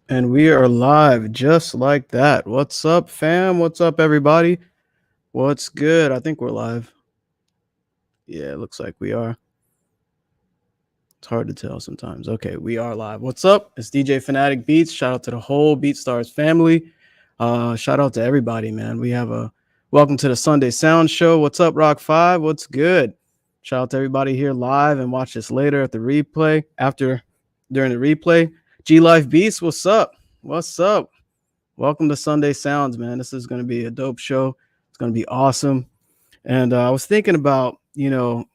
And we are live just like that. What's up, fam? What's up, everybody? What's good? I think we're live. Yeah, it looks like we are. It's hard to tell sometimes. Okay, we are live. What's up? It's DJ Fanatic Beats. Shout out to the whole BeatStars family. Shout out to everybody, man. We have a welcome to the Sunday Sound Show. What's up, Rock 5? What's good? Shout out to everybody here live and watch this later at the replay. During the replay. G Life Beats, what's up? What's up? Welcome to Sunday Sounds, man. This is going to be a dope show. It's going to be awesome. And I was thinking about, the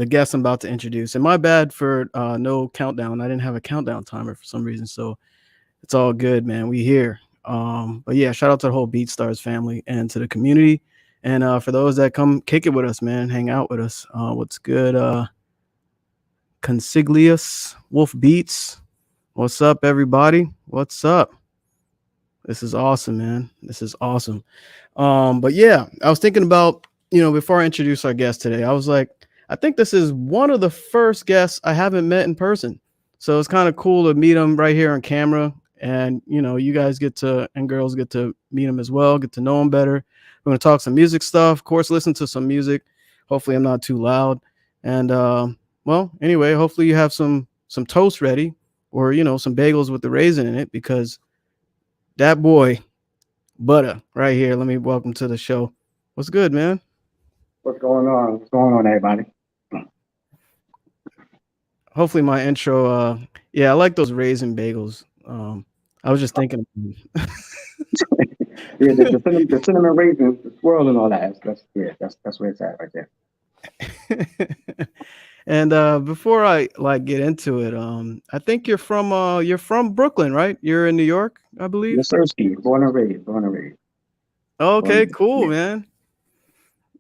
guest I'm about to introduce. And my bad for no countdown. I didn't have a countdown timer for some reason. So it's all good, man. We here. But yeah, shout out to the whole BeatStars family and to the community. And for those that come kick it with us, man, hang out with us. What's good? Consiglius, Wolf Beats. What's up, everybody? What's up? This is awesome, man. This is awesome. But yeah, I was thinking about, before I introduce our guest today, I was like, I think this is one of the first guests I haven't met in person. So it's kind of cool to meet him right here on camera. And, you guys and girls get to meet him as well, get to know him better. We're going to talk some music stuff, of course, listen to some music. Hopefully I'm not too loud. And, well, anyway, hopefully you have some toast ready or, some bagels with the raisin in it because that boy, Butta, right here. Let me welcome to the show. What's good, man? What's going on? What's going on, everybody? Hopefully my intro. Yeah, I like those raisin bagels. I was just thinking. Yeah, the cinnamon raisins, the swirl, and all that. That's where it's at right there. And before I get into it, I think you're from Brooklyn, right? You're in New York, I believe. Yes, sir, Ski. Born and raised. Born and raised. Okay, Born, cool, yeah. man.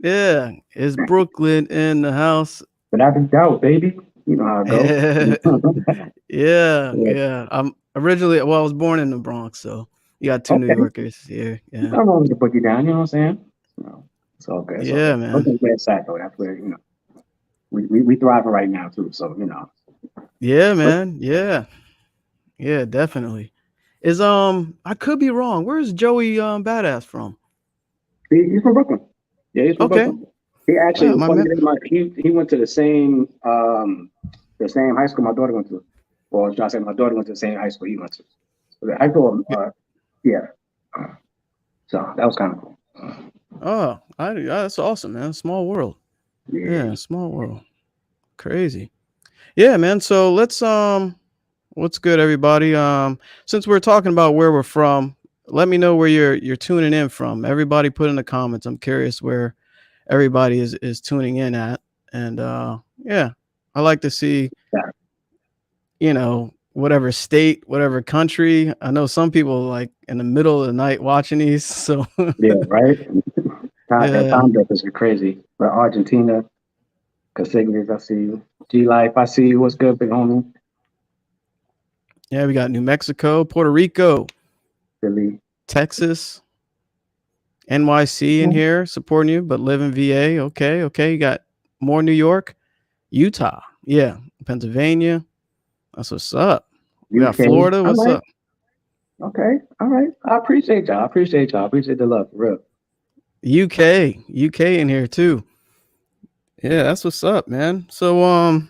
Yeah, is Brooklyn in the house? Without a doubt, baby. You know how it goes. Yeah, Yeah. yeah. I was born in the Bronx, so you got two New Okay. Yorkers here. Yeah, I'm willing to put you down. You know what I'm saying? No, it's all good. It's all yeah, good. man. Okay, where it's at though. That's where we thriving right now too. So Yeah, but man. Yeah, yeah, definitely. I could be wrong. Where's Joey Badass from? he's from Brooklyn. Yeah, he's from Okay, Brooklyn. He actually yeah, my funny. man. He went to the same high school my daughter went to. Well, I was trying to say my daughter went to the same high school he went to. So the high school, yeah. Uh, so that was kind of cool. That's awesome, man. Small world. Yeah. Yeah, small world. Crazy. Yeah, man. So what's good, everybody? Since we're talking about where we're from, let me know where you're tuning in from. Everybody, put in the comments. I'm curious where everybody is tuning in at, and yeah, I like to see, Yeah. whatever state, whatever country. I know some people like in the middle of the night watching these, so Yeah. Right. That yeah, time difference is crazy. But Argentina, Casignas, I see you. G Life, I see you. What's good, big homie? yeah. We got New Mexico, Puerto Rico, Philly. Texas, NYC in here supporting you, but live in VA. Okay, okay. You got more New York, Utah, yeah, Pennsylvania. That's what's up. We got UK. Florida. All What's right. up? Okay. All right. I appreciate y'all. I appreciate y'all. I appreciate the love, for real. UK in here too. Yeah, that's what's up, man. So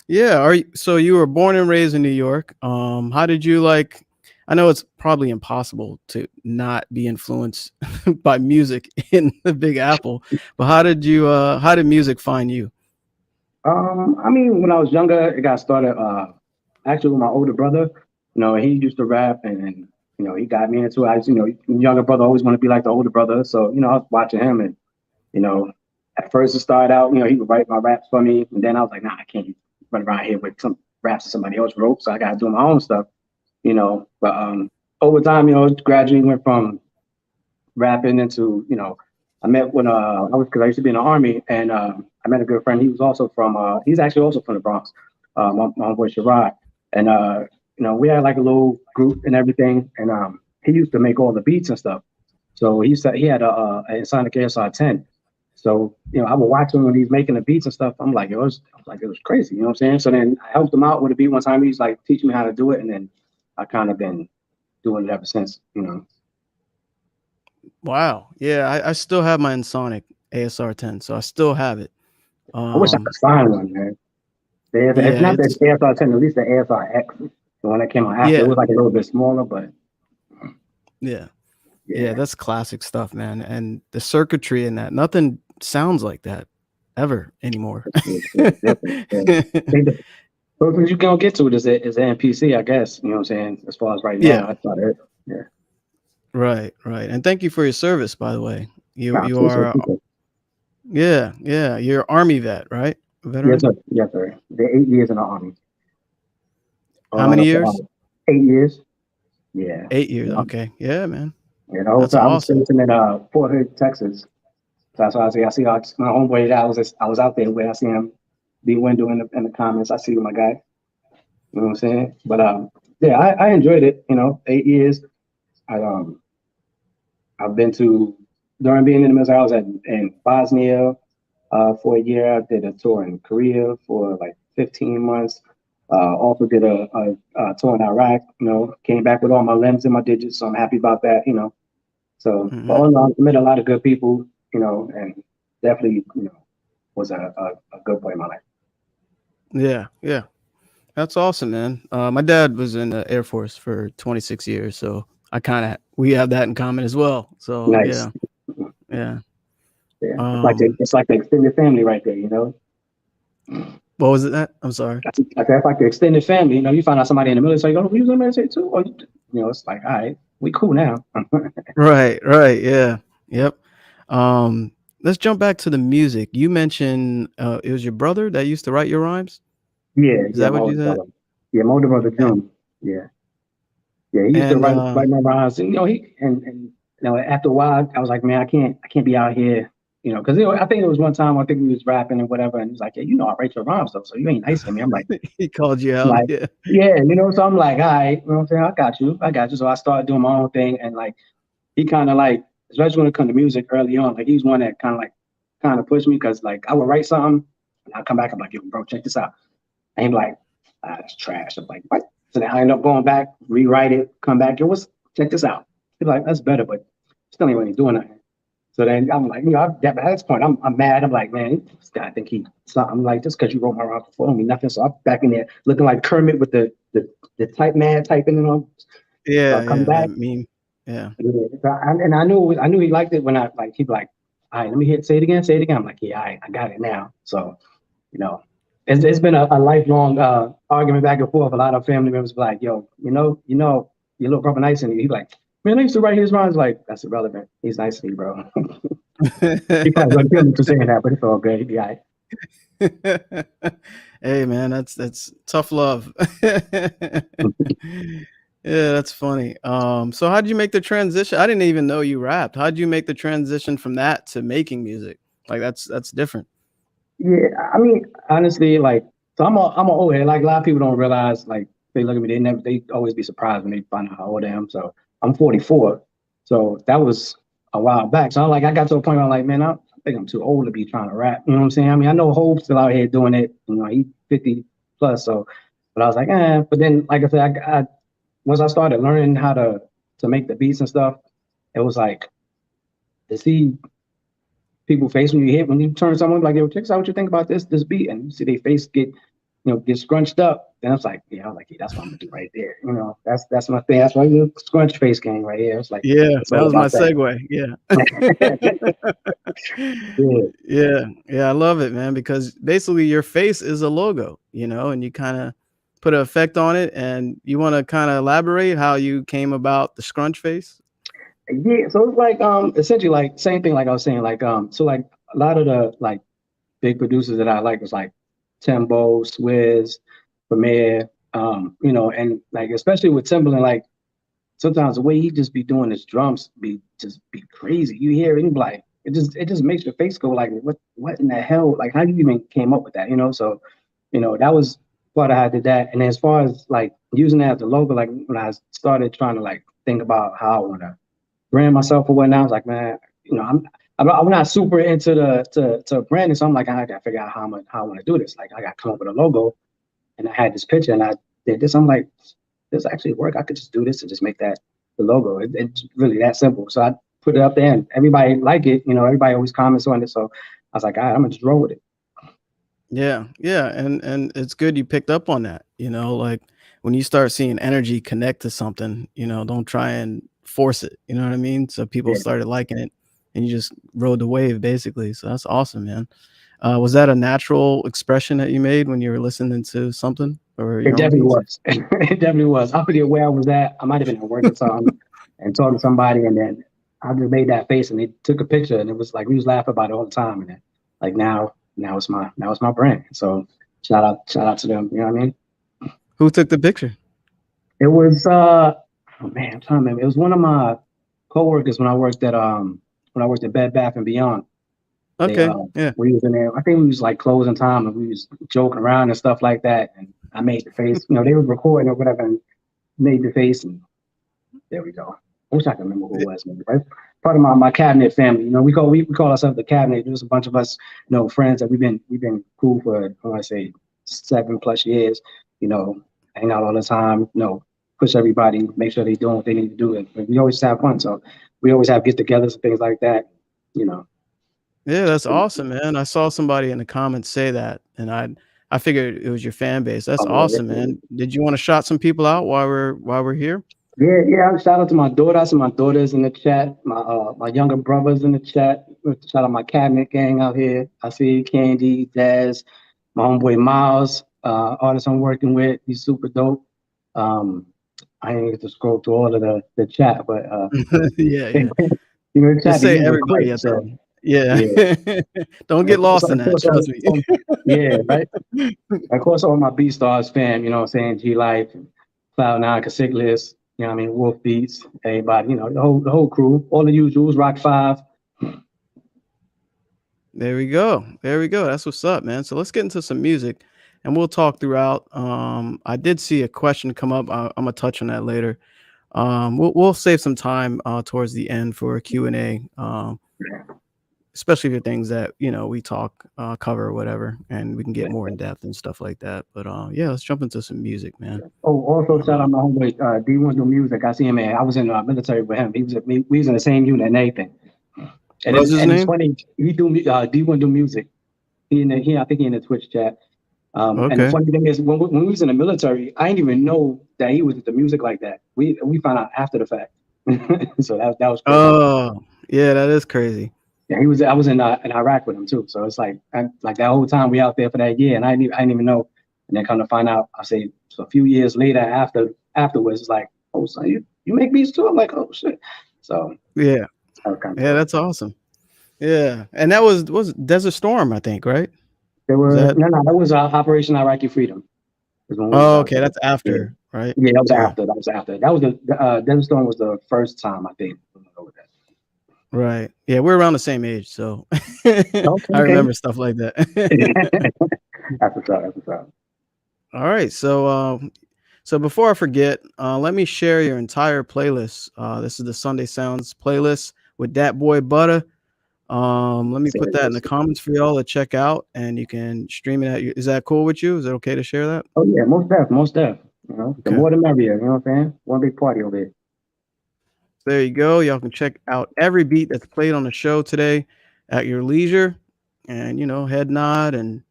yeah, so you were born and raised in New York. How did you like I know it's probably impossible to not be influenced by music in the Big Apple, but how did music find you? I mean, when I was younger, it got started actually with my older brother. He used to rap and he got me into it. Younger brother always want to be like the older brother. So, I was watching him and, you know, at first it started out, he would write my raps for me. And then I was like, nah, I can't run around here with some raps that somebody else wrote. So I got to do my own stuff. But over time, it gradually went from rapping into, I met when because I used to be in the army and I met a good friend. He was also from he's actually also from the Bronx. My homeboy Sherrod. And we had like a little group and everything. And he used to make all the beats and stuff. So he said he had a Sonic ASR 10. So, I would watch him when he's making the beats and stuff. It was crazy, you know what I'm saying? So then I helped him out with a beat one time. He's like teaching me how to do it, and then I kind of been doing it ever since. You know, Wow. Yeah, I still have my Ensoniq ASR 10, so I still have it. I wish I could find one, man. It's Yeah, not the it's ASR 10, at least the ASR X, the one that came out after. It yeah, was like a little bit smaller, but yeah, yeah. yeah, That's classic stuff, man. And the circuitry in that, nothing sounds like that ever anymore. it's different. Yeah. The closest you can get to it is the MPC, I guess. You know what I'm saying? As far as right now, Yeah, that's about it. Yeah. right, right. And thank you for your service, by the way. Nah, You appreciate are, it. yeah, yeah. You're Army vet, right? Yes, Veteran. sir. Yes, sir. The 8 years in the army. How Hold many on, years? 8 years. Yeah. 8 years. Yeah. Okay. Yeah, man. Yeah, the whole That's time I was awesome. stationed in Fort Hood, Texas. So that's why my homeboy that I was out there with. I see him be window in the comments. I see my guy. You know what I'm saying? But yeah, I enjoyed it. You know, 8 years. I I've been to during being in the military. I was in Bosnia for a year. I did a tour in Korea for like 15 months. Also did a tour in Iraq. You know, came back with all my limbs and my digits, so I'm happy about that. You know, so but Hmm. all in all, I met a lot of good people. You know, and definitely was a good point in my life. Yeah, yeah. That's awesome, man. My dad was in the Air Force for 26 years, so we have that in common as well. So Nice. yeah, yeah. Yeah, Um, it's like the extended family right there. You know, what was it that? I'm sorry. that's like the extended family. You know, you find out somebody in the military, you go, you was in the military too, or it's like, all right, we cool now. Right, right. Yeah. Yep. Um, let's jump back to the music. You mentioned it was your brother that used to write your rhymes. Yeah, Is yeah, that my what you older said? brother. Yeah, my older brother And June. Yeah, yeah, he used to and write my rhymes, and after a while, I was like, man, I can't be out here, because I think there was one time I think we was rapping and whatever, and he's like, yeah, I write your rhymes though, so you ain't nice to me. he called you I'm out. like, Yeah. yeah, so I'm like, all right, you know what I'm saying, I got you. So I started doing my own thing, and like he kind of like, especially when it comes to music early on, like he's one that kind of pushed me because like I would write something, and I come back, I'm like, yo, bro, check this out. And he'd be like, it's trash. I'm like, what? So then I end up going back, rewrite it, come back. Check this out. He's like, that's better, but still ain't really doing nothing. So then I'm like, at this point, I'm mad. I'm like, man, this guy think he something. I'm like, just because you wrote my rhyme before me, nothing. So I'm back in there looking like Kermit with the type man typing it on. So I Yeah, come yeah. That back. meme. Yeah. Yeah, and I knew he liked it when I like he'd be like, all right, let me say it again, say it again. I'm like, yeah, all right, I got it now. So you know, it's been a lifelong argument back and forth. A lot of family members be like, yo, your little brother nice, and he'd be like, man, I used to write his rhymes. Like, that's irrelevant. He's nice to me, bro. He probably gonna kill me for saying that, but it's all good. He'd be all right. Hey man, that's tough love. Yeah, that's funny. So how did you make the transition? I didn't even know you rapped. How did you make the transition from that to making music? Like that's different. Yeah, I mean, honestly, like, so I'm a old head. Like a lot of people don't realize, like, they look at me, they always be surprised when they find out how old I am. So I'm 44. So that was a while back. So I got to a point where I'm like, man, I think I'm too old to be trying to rap. You know what I'm saying? I mean, I know Hope's still out here doing it. He's 50 plus. So, but I was like, eh. But then, like I said, once I started learning how to make the beats and stuff, it was like to see people face when you turn someone like, yo, check out what you think about this beat, and you see their face get scrunched up. Then I was like, yeah, yeah, that's what I'm gonna do right there. That's my thing. That's why the scrunch face game right here. It's like Yeah, it's that all was my about that. segue. Yeah. Yeah, Yeah, yeah, I love it, man, because basically your face is a logo, and you kind of put an effect on it. And you want to kind of elaborate how you came about the scrunch face? yeah. So it's like essentially like same thing like I was saying like so like a lot of the like big producers that I like was like Timbo, Swizz, Premier, and like especially with Timbaland, like sometimes the way he just be doing his drums be crazy. You hear it and be like it just makes your face go like what in the hell? Like how you even came up with that? So that was part of how I did that. And as far as like using that as a logo, like when I started trying to like think about how I want to brand myself or whatnot, I was like, man, I'm not super into to branding, so I'm like, I gotta figure out how I want to do this. Like I got to come up with a logo, and I had this picture, and I did this. I'm like, this actually work. I could just do this and just make that the logo. It's really that simple. So I put it up there, and everybody like it. You know, everybody always comments on it. So I was like, all right, I'm gonna just roll with it. Yeah, yeah, and it's good you picked up on that, like, when you start seeing energy connect to something, don't try and force it, you know what I mean? So people Yeah, started liking it, and you just rode the wave, basically, so that's awesome, man. Was that a natural expression that you made when you were listening to something or it your own definitely beats? was. It definitely was. I forget where I was at. I might have been at work or something, and talking to somebody, and then I just made that face, and they took a picture, and it was like we was laughing about it all the time, and then like now it's my brand. So shout out to them. You know what I mean? Who took the picture? It was oh man, I'm trying to remember. It was one of my coworkers when I worked at Bed Bath and Beyond. They Okay, yeah. we was in there. I think we was like closing time and we was joking around and stuff like that. And I made the face. You know, they was recording or whatever and made the face and there we go. I wish I could remember who it was, maybe, right? Part of my cabinet family. You know, we call ourselves the cabinet. There's a bunch of us, friends that we've been cool for I want to say 7+ years, you know, hang out all the time, push everybody, make sure they're doing what they need to do. And we always have fun. So we always have get-togethers and things like that, you know. Yeah, that's awesome, man. I saw somebody in the comments say that, and I figured it was your fan base. That's awesome, Oh, man. Did you wanna shout some people out while we're here? yeah, yeah. Shout out to my daughter. I see my daughters in the chat. My younger brothers in the chat. Shout out my cabinet gang out here. I see Candy, Daz, my homeboy Miles, artist I'm working with. He's super dope. Um, I didn't get to scroll through all of the chat, but Yeah, yeah. the Just chat they say moving everybody quick. at the So end. Yeah. yeah, Don't and get lost in of that, course, trust me. yeah, right. Of course, all my BeatStars fam, you know what I'm saying? G Life, Cloud9, Casiglis, you know what I mean? Wolf Beats, everybody, the whole crew, all the usuals, Rock 5. There we go. There we go. That's what's up, man. So let's get into some music, and we'll talk throughout. I did see a question come up. I'm gonna touch on that later. We'll save some time towards the end for a Q&A, especially for things that we talk cover or whatever, and we can get more in depth and stuff like that. But yeah, let's jump into some music, man. Oh, also shout Uh, out my homeboy D1 Do Music. I see him, man. I was in the military with him. We was in the same unit and everything. And what's it's his and it's name? funny. He do D1 Do Music. I think he in the Twitch chat. And the Okay. funny thing is, when we was in the military, I didn't even know that he was into music like that. We found out after the fact. So that was crazy. Oh, yeah, that is crazy. Yeah, I was in Iraq with him too. So it's like that whole time we out there for that year, and I didn't even know. And then come to find out, I say so a few years later afterwards, it's like, oh, son, you make beats too? I'm like, oh shit. So Yeah, that was kind of yeah, cool. that's awesome. Yeah, and that was Desert Storm, I think, right? There Was were that? no, that was Operation Iraqi Freedom. Is when we was Oh, out okay, there. that's Yeah, after, right? yeah, that was Yeah, after. That was after. That was the Desert Storm was the first time I think. We went over that. right. Yeah, we're around the same age, so Okay, I okay. remember stuff like that. That's what's up. That's what's up. All right, so before I forget, let me share your entire playlist. This is the Sunday Sounds playlist with DatBoiButta. Let me put that in the comments for y'all to check out, and you can stream it at you. Is that cool with you? Is it okay to share that? Oh yeah, most def, most def. The Okay. more the merrier. You know what I'm saying? One big party over here. There you go. Y'all can check out every beat that's played on the show today at your leisure, and head nod and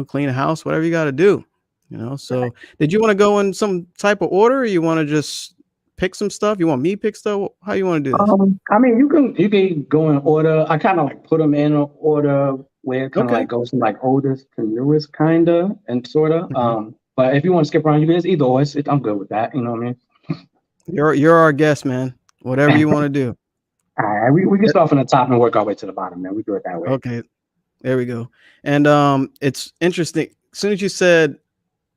clean the house, whatever you got to do. So did you want to go in some type of order, or you want to just pick some stuff? You want me to pick stuff? How you want to do this? I mean, you can go in order. I kind of like put them in an order where it kind of Okay. like goes from like oldest to newest, kind of and sort of. Mhm. But if you want to skip around, you can. It's either or. I'm good with that. You know what You're our guest, man. Whatever I mean? you want to do. All right, we can Uh, start from the top and work our way to the bottom. Man, we do it that way. Okay, there we go. And it's interesting. As soon as you said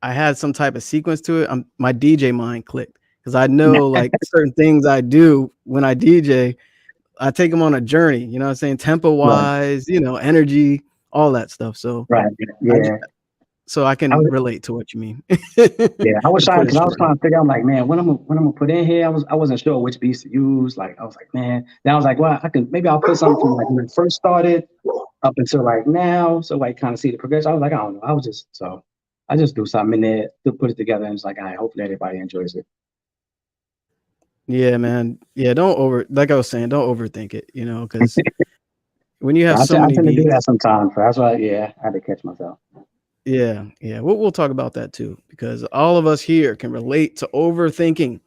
I had some type of sequence to it, my DJ mind clicked because I know like certain things I do when I DJ. I take them on a journey. You know what I'm saying? Tempo Right, wise, energy, all that stuff. So right. I j- Yeah. so I I can was, relate to what you mean. yeah, I was To trying put it because I was shorter. trying to figure out like, man, when I'm gonna put in here, I wasn't sure which beats to use. Like, I was like, man. Then I was like, well, maybe I'll put something from like when it first started up until like now, so like kind of see the progression. I was like, I don't know. I just do something in there to put it together, and it's like, all right, hopefully everybody enjoys it. Yeah, man. Yeah, don't over like I was saying, don't overthink it, because when you have so I many tend to do that beats. sometimes. So that's why, yeah, I had to catch myself. Yeah, yeah. We'll talk about that too, because all of us here can relate to overthinking,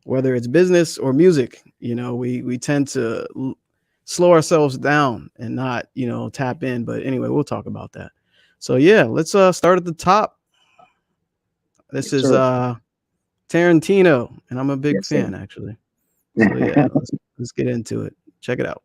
whether it's business or music. We tend to slow ourselves down and not, tap in. But anyway, we'll talk about that. So yeah, let's start at the top. This Yes, is sir. Tarantino, and I'm a big Yes, sir. fan actually. So yeah, let's get into it. Check it out.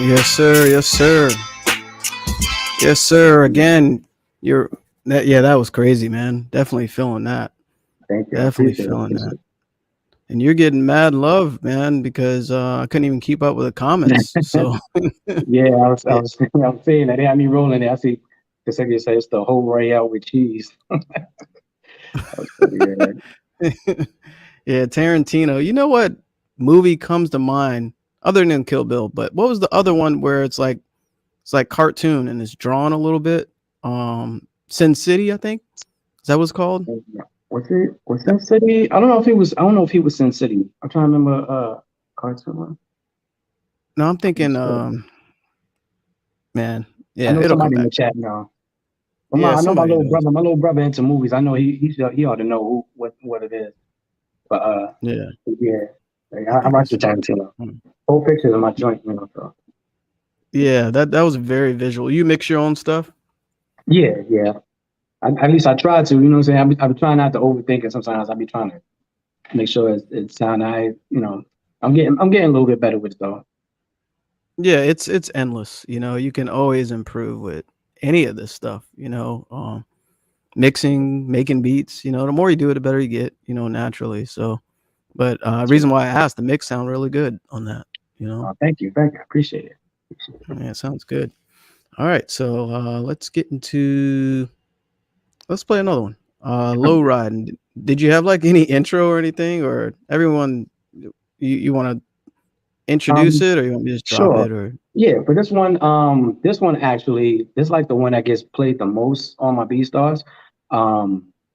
Yes, sir. Yes, sir. Yes, sir. Again, you're that was crazy, man. Definitely feeling that. Thank you. I Definitely appreciate it. feeling that. And you're getting mad love, man, because I couldn't even keep up with the comments. So Yeah, I yeah. was, I was saying that they had me rolling it. I see the second say it's the whole royale with cheese. That was funny. Yeah. Yeah, Tarantino. You know what movie comes to mind other than Kill Bill? But what was the other one where it's like cartoon and it's drawn a little bit? Sin City, I think. Is that what it's called? Was Sin City? I don't know if he was. I don't know if he was Sin City. I'm trying to remember. Cartoon one. No, I'm I'm thinking. sure. Man, I yeah, know it'll come somebody in the back. chat now. But Yeah, I know my somebody little knows. brother. My little brother into movies. I know he ought to know what it is. But Yeah, yeah, like, I I think I like the saw. Tarantino. Hmm. Whole pictures of my joint, you know. So Yeah, that was very visual. You mix your own stuff. yeah, yeah. At least I try to. You know what I'm saying? I be trying not to overthink it. Sometimes I be trying to make sure it sound nice. You know, I'm getting a little bit better with it though. Yeah, it's endless. You can always improve with any of this stuff. Mixing, making beats. The more you do it, the better you get. Naturally. So, but reason why I asked, the mix sound really good on that. You know, Thank you, I appreciate it. yeah, it sounds good. All right, so let's get into. Let's play another one. Low ride. Did you have like any intro or anything, or everyone? You want to introduce it, or you want me to just drop Sure. it, or Yeah, but this one actually, this is like the one that gets played the most on my BeatStars,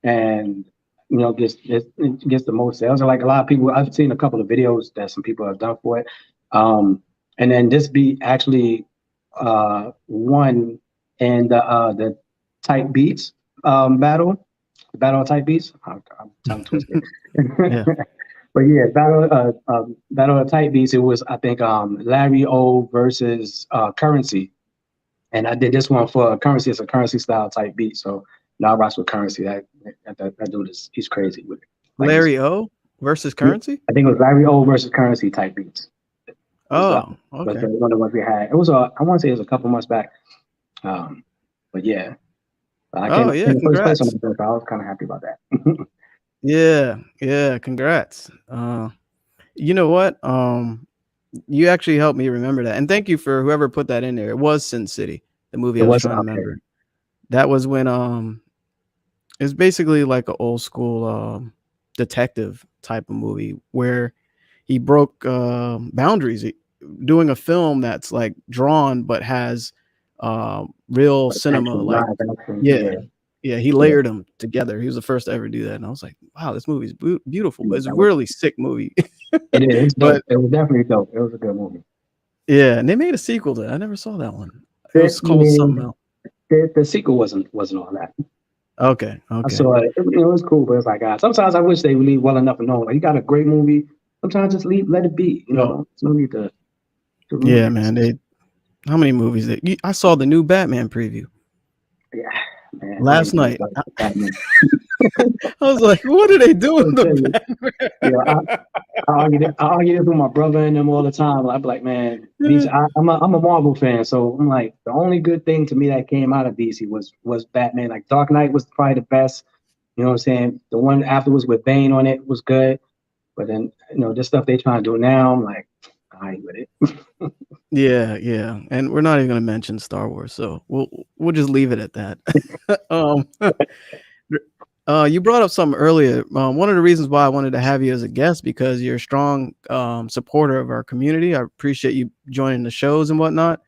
and gets the most sales. And like a lot of people, I've seen a couple of videos that some people have done for it, and then this beat actually won in the type beats battle of type beats. I'm tongue twisted. yeah. But yeah, battle of type beats. It was I think Larry O versus Currency, and I did this one for Currency. It's a Currency style type beat. So now I rocks with Currency. That dude is he's crazy with it. Like this. Larry O versus Yeah, Currency. I think it was Larry O versus Currency type beats. Was Oh, was okay. the one of the ones we had. It was I want to say it was a couple months back. Um, but yeah, I Oh came yeah, in first place on congrats. the book. I was kind of happy about that. Yeah, yeah, congrats. You know what? You actually helped me remember that, and thank you for whoever put that in there. It was Sin City, the movie It I was was trying to okay. remember. That was when it's basically like an old school detective type of movie where he broke boundaries, doing a film that's like drawn but has real Like cinema. actual Like, live action. yeah, Yeah, yeah, he yeah. layered them together. He was the first to ever do that, and I was like, wow, this movie's beautiful, but Yeah, it's a that was really sick movie. it is. It's But dope. It was definitely dope. It was a good movie. yeah, and they made a sequel to it. I never saw that one. It The, was called something yeah, else. the sequel wasn't all that. Okay, I okay. saw it. It was cool, but it's like sometimes I wish they would leave well enough alone. Like you got a great movie. Sometimes just let it be. You Oh, know, there's no need to ruin yeah, it. man. How many movies I saw the new Batman preview Yeah, man. Don't last even get me night. started with Batman. I was like, what are they doing I'll to tell you. Yeah, Batman? I argue this with my brother and them all the time. I'd be like, man, I'm a Marvel fan, so I'm like, the only good thing to me that came out of DC was Batman. Like Dark Knight was probably the best. You know what I'm saying? The one afterwards with Bane on it was good, but then this stuff they trying to do now, I'm like, I ain't with it. Yeah, yeah, and we're not even gonna mention Star Wars, so we'll just leave it at that. um, you brought up something earlier. One of the reasons why I wanted to have you as a guest because you're a strong supporter of our community. I appreciate you joining the shows and whatnot.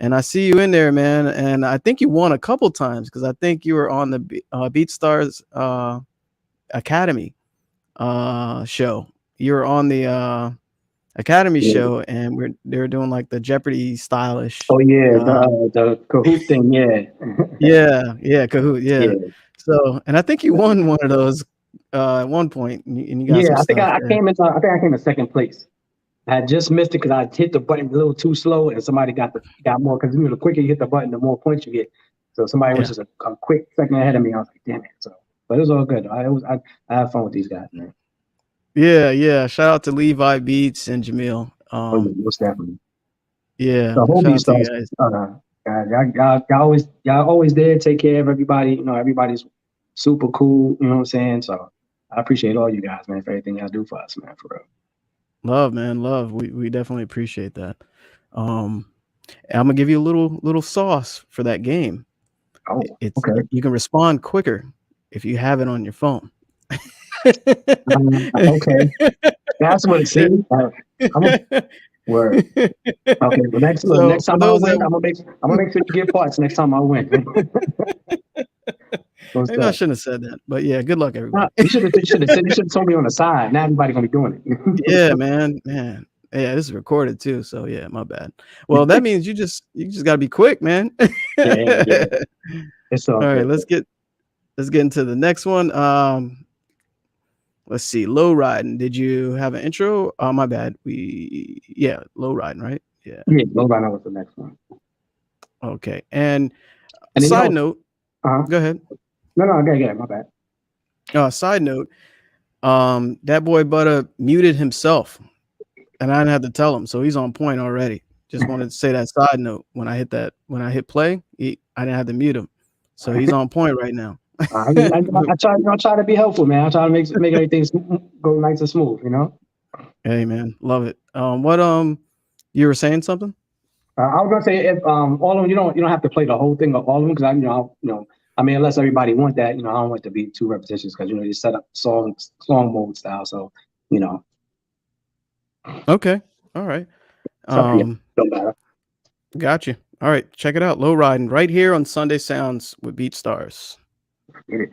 And I see you in there, man. And I think you won a couple times because I think you were on the BeatStars Academy show. You were on the Academy Yeah. show, and they were doing like the Jeopardy stylish. Oh yeah, Uh, the Kahoot thing, yeah. yeah, yeah, Kahoot, yeah. Yeah. So, and I think you won one of those at one point, and you got Yeah, some I think stuff I there. came in second place. I had just missed it because I hit the button a little too slow, and somebody got more. Because the quicker you hit the button, the more points you get. So somebody was Yeah, just a quick second ahead of me. I was like, damn it. So, but it was all good. I had fun with these guys, man. yeah, yeah. Shout out to Levi Beats and Jamil. Oh yeah, most definitely. Yeah, The whole shout B out to you stars. guys. Guys, y'all always there. Take care of everybody. Everybody's super cool. You know what I'm saying? So I appreciate all you guys, man, for everything y'all do for us, man, for real. Love, man, love. We definitely appreciate that. Um, and I'm gonna give you a little sauce for that game. Oh, It's okay. you can respond quicker if you have it on your phone. Okay. That's what it seems. I'm a word. Okay, well, So next for time I those win, that I'm gonna make sure you get parts next time I win. What's maybe I that? shouldn't have said that, but yeah, good luck, Nah, everybody. you should have told me on the side. Now everybody gonna be doing Yeah, man, man. Yeah, this is recorded too, so yeah, my bad. Well, that means you just gotta be quick, man. it. Yeah. It's all All right, good. let's get into the next one. Let's see, low riding. Did you have an intro? Oh, my bad. Low riding, right? Yeah. Yeah, nobody knows the next one. Okay. And a And then side note, uh-huh. go ahead. No, okay, my bad. Side note, that boy Butter muted himself, and I didn't have to tell him, so he's on point already. Just wanted to say that side note. When I hit play, I didn't have to mute him, so he's on point right now. I try to be helpful, man. I try to make everything go nice and smooth, you know. Hey, man, love it. What you were saying something? I was gonna say if all of them, you don't have to play the whole thing of all of them because I mean unless everybody want that, I don't want it to be too repetitious because you set up song mode style, so you know. Okay, all right. It's up to you. Um, Don't matter. got you. All right, check it out. Low riding right here on Sunday Sounds with BeatStars. Get it.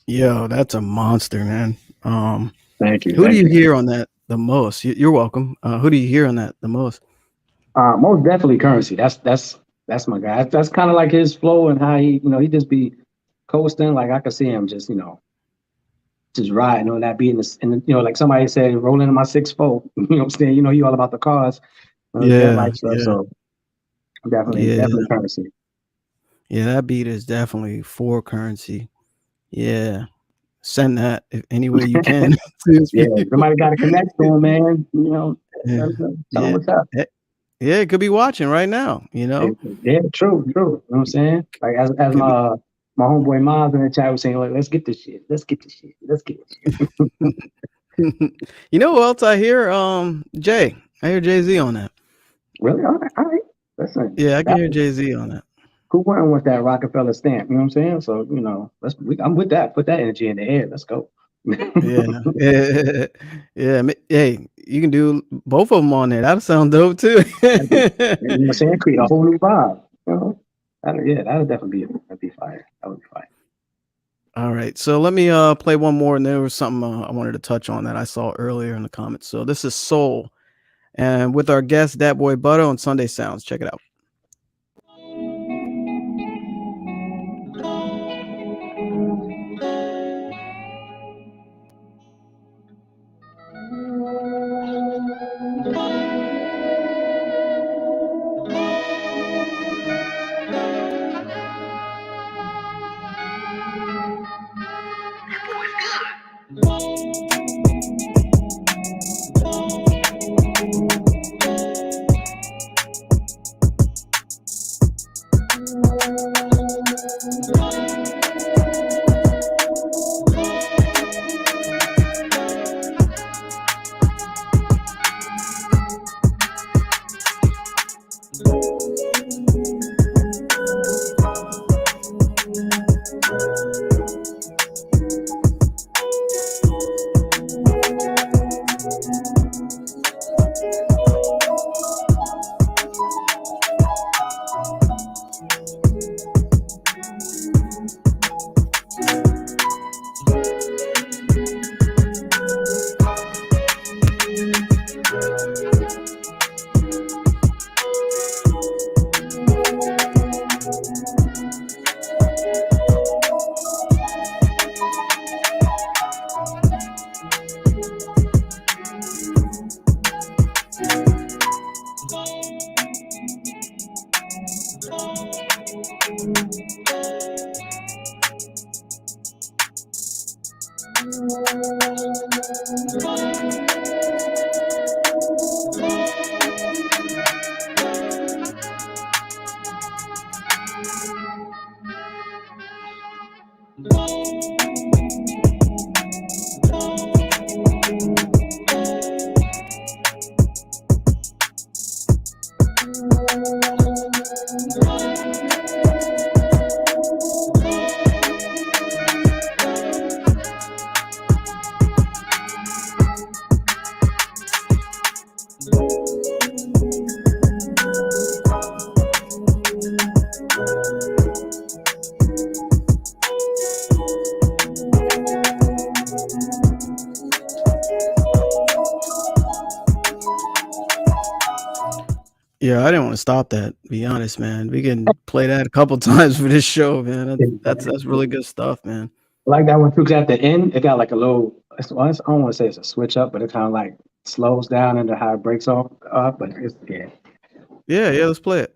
Yo, that's a monster, man. Thank you. Who do Thank you you. hear on that the most? You're welcome. Who do you hear on that the most? Most definitely Currency. That's my guy. That's kind of like his flow and how he just be coasting. Like I could see him just just riding on that beat and like somebody said, rolling in my 6'4". You know what I'm saying? He all about the cars, jet Yeah, like stuff. yeah, So definitely, yeah, definitely Currency. yeah. That beat is definitely for Currency. Yeah, send that any way you can to his Yeah, people. somebody got to connect to him, man. Yeah, Tell him yeah, what's up. yeah. It could be watching right now. Yeah, true, true. You know what I'm saying? Like as Could be. my homeboy Miles in the chat was saying, like, let's get this shit. Let's get this shit. Let's get this shit. You know who else I hear? Jay. I hear Jay Z on that. Really? All right, all right. Listen, Yeah, I can hear Jay Z on that. who wouldn't want that Rockefeller stamp? You know what I'm saying? So, I'm with that. Put that energy in the air. Let's go. Yeah, yeah, yeah. Hey, you can do both of them on there. That'll sound dope too. You know what I'm saying? Create a whole new vibe. That'll definitely that'd be fire. That would be fire. All right, so let me play one more, and there was something I wanted to touch on that I saw earlier in the comments. So this is Soul, and with our guest DatBoiButta on Sunday Sounds. Check it out. Yeah, I didn't want to stop that. To be honest, man. We can play that a couple times for this show, man. That's really good stuff, man. I like that one too. 'Cause at the end, it got like a little. I don't want to say it's a switch up, but it kind of like slows down into how it breaks off. But it's yeah. Yeah, yeah. Let's play it.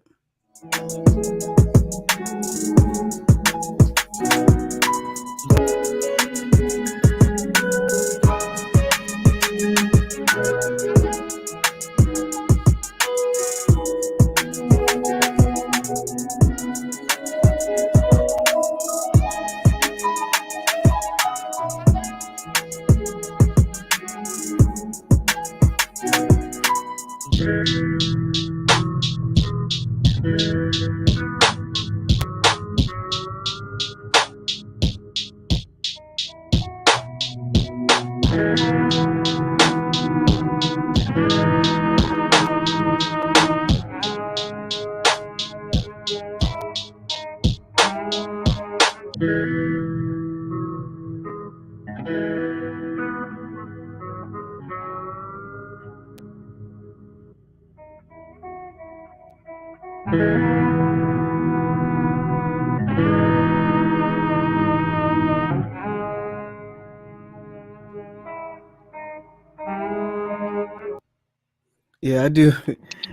Yeah, I do.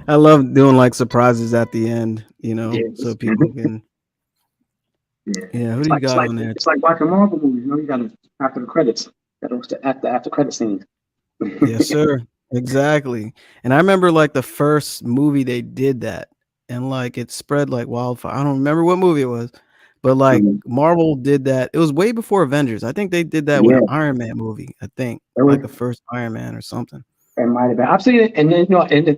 I love doing like surprises at the end, so Yes. people can. Yeah. Yeah, who do you got on there? It's like watching Marvel movies. You got to after the credits. Got to after credit scenes. Yes, sir. Exactly. And I remember like the first movie they did that, and like it spread like wildfire. I don't remember what movie it was, but like Mhm. Marvel did that. It was way before Avengers. I think they did that with Yeah, an Iron Man movie. I think it was. like the first Iron Man or something. It might have been. I've seen it, and then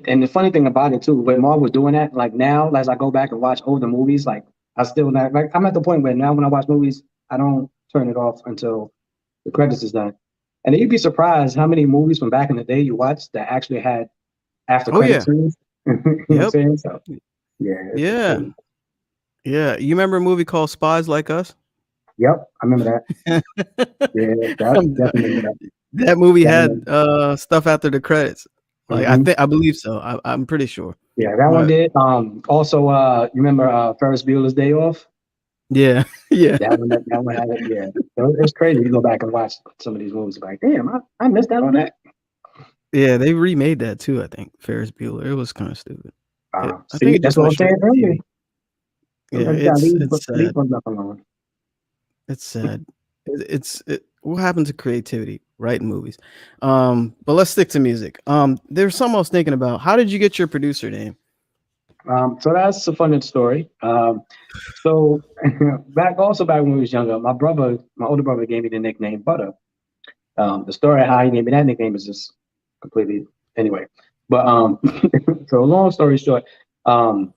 and the funny thing about it too, when Marvel was doing that, like now, as I go back and watch older movies, like I still not like I'm at the point where now when I watch movies, I don't turn it off until the credits is done. And then you'd be surprised how many movies from back in the day you watched that actually had after Oh credit yeah. scenes. You know what I'm Yep. saying? So yeah, it's Yeah. crazy. Yeah. You remember a movie called Spies Like Us? Yep, I remember that. Yeah, that Um, definitely remember that. that movie had Definitely. stuff after the credits. Like Hmm. I believe so. I'm pretty sure. Yeah, that one But did. Also, you remember Ferris Bueller's Day Off? yeah, yeah. That one had it. Yeah, it's crazy. You go back and watch some of these movies, like, damn, I missed out on that. Yeah, they remade that too, I think, Ferris Bueller. It was kinda stupid. I think See, it that's just what I went was saying straight to earlier. TV. Yeah, Sometimes you gotta it's leave sad. some stuff alone. It's sad. What happened to creativity, writing movies? But let's stick to music. There's something I was thinking about. How did you get your producer name? So that's a funny story. So back when we was younger, my older brother, gave me the nickname Butter. The story of how he gave me that nickname is just completely anyway. But so long story short, um,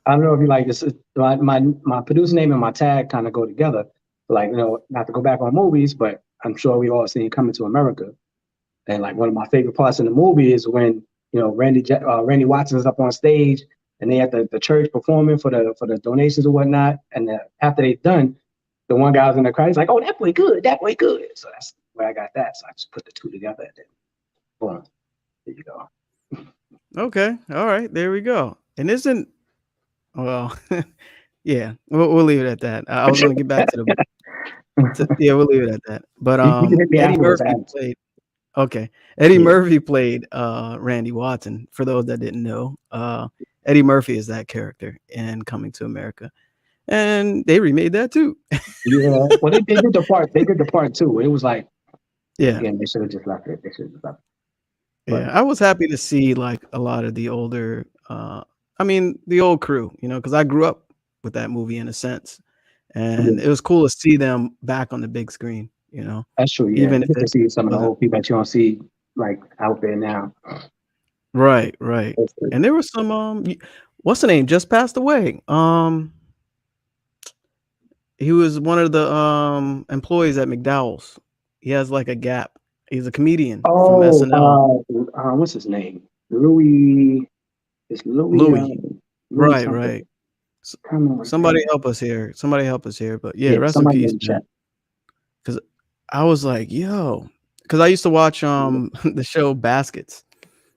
I don't know if you like this. My producer name and my tag kind of go together. Like, not to go back on movies, but I'm sure we all seen Coming to America. And like one of my favorite parts in the movie is when Randy Watson is up on stage and they at the church performing for the donations or whatnot. And after they done, the one guy was in the crowd. He's like, "Oh, that boy good." So that's where I got that. So I just put the two together and then boom, there you go. Okay, all right, there we go. And isn't well, yeah, we'll leave it at that. I was gonna get back to yeah, we'll leave it at that. But You can hit me Eddie afterwards. Murphy played. Okay. Eddie Yeah, Murphy played, Randy Watson, for those that didn't know. Eddie Murphy is that character in Coming to America, and they remade that too. yeah. Well, they did the part. They did the part too. It was like Yeah, again, they should have just left it. They should have just left it. yeah. But I was happy to see, like, a lot of the older, I mean, the old crew, because I grew up with that movie in a sense, and yeah, it was cool to see them back on the big screen, that's true. Yeah, even you if get to it see some of the wasn't. old people that you don't see like out there now. Right, right. That's true. And there was some, what's the name? Just passed away. He was one of the, employees at McDowell's. He has, like, a gap. He's a comedian from Oh, SNL. what's his name? Louis. It's Louis. Louis. Louis Right, something. right. S Come on, somebody man. help us here. Somebody help us here, but yeah, Yeah, rest in somebody peace, in the man. chat. 'Cause I was like, "Yo," 'cause I used to watch, the show Baskets,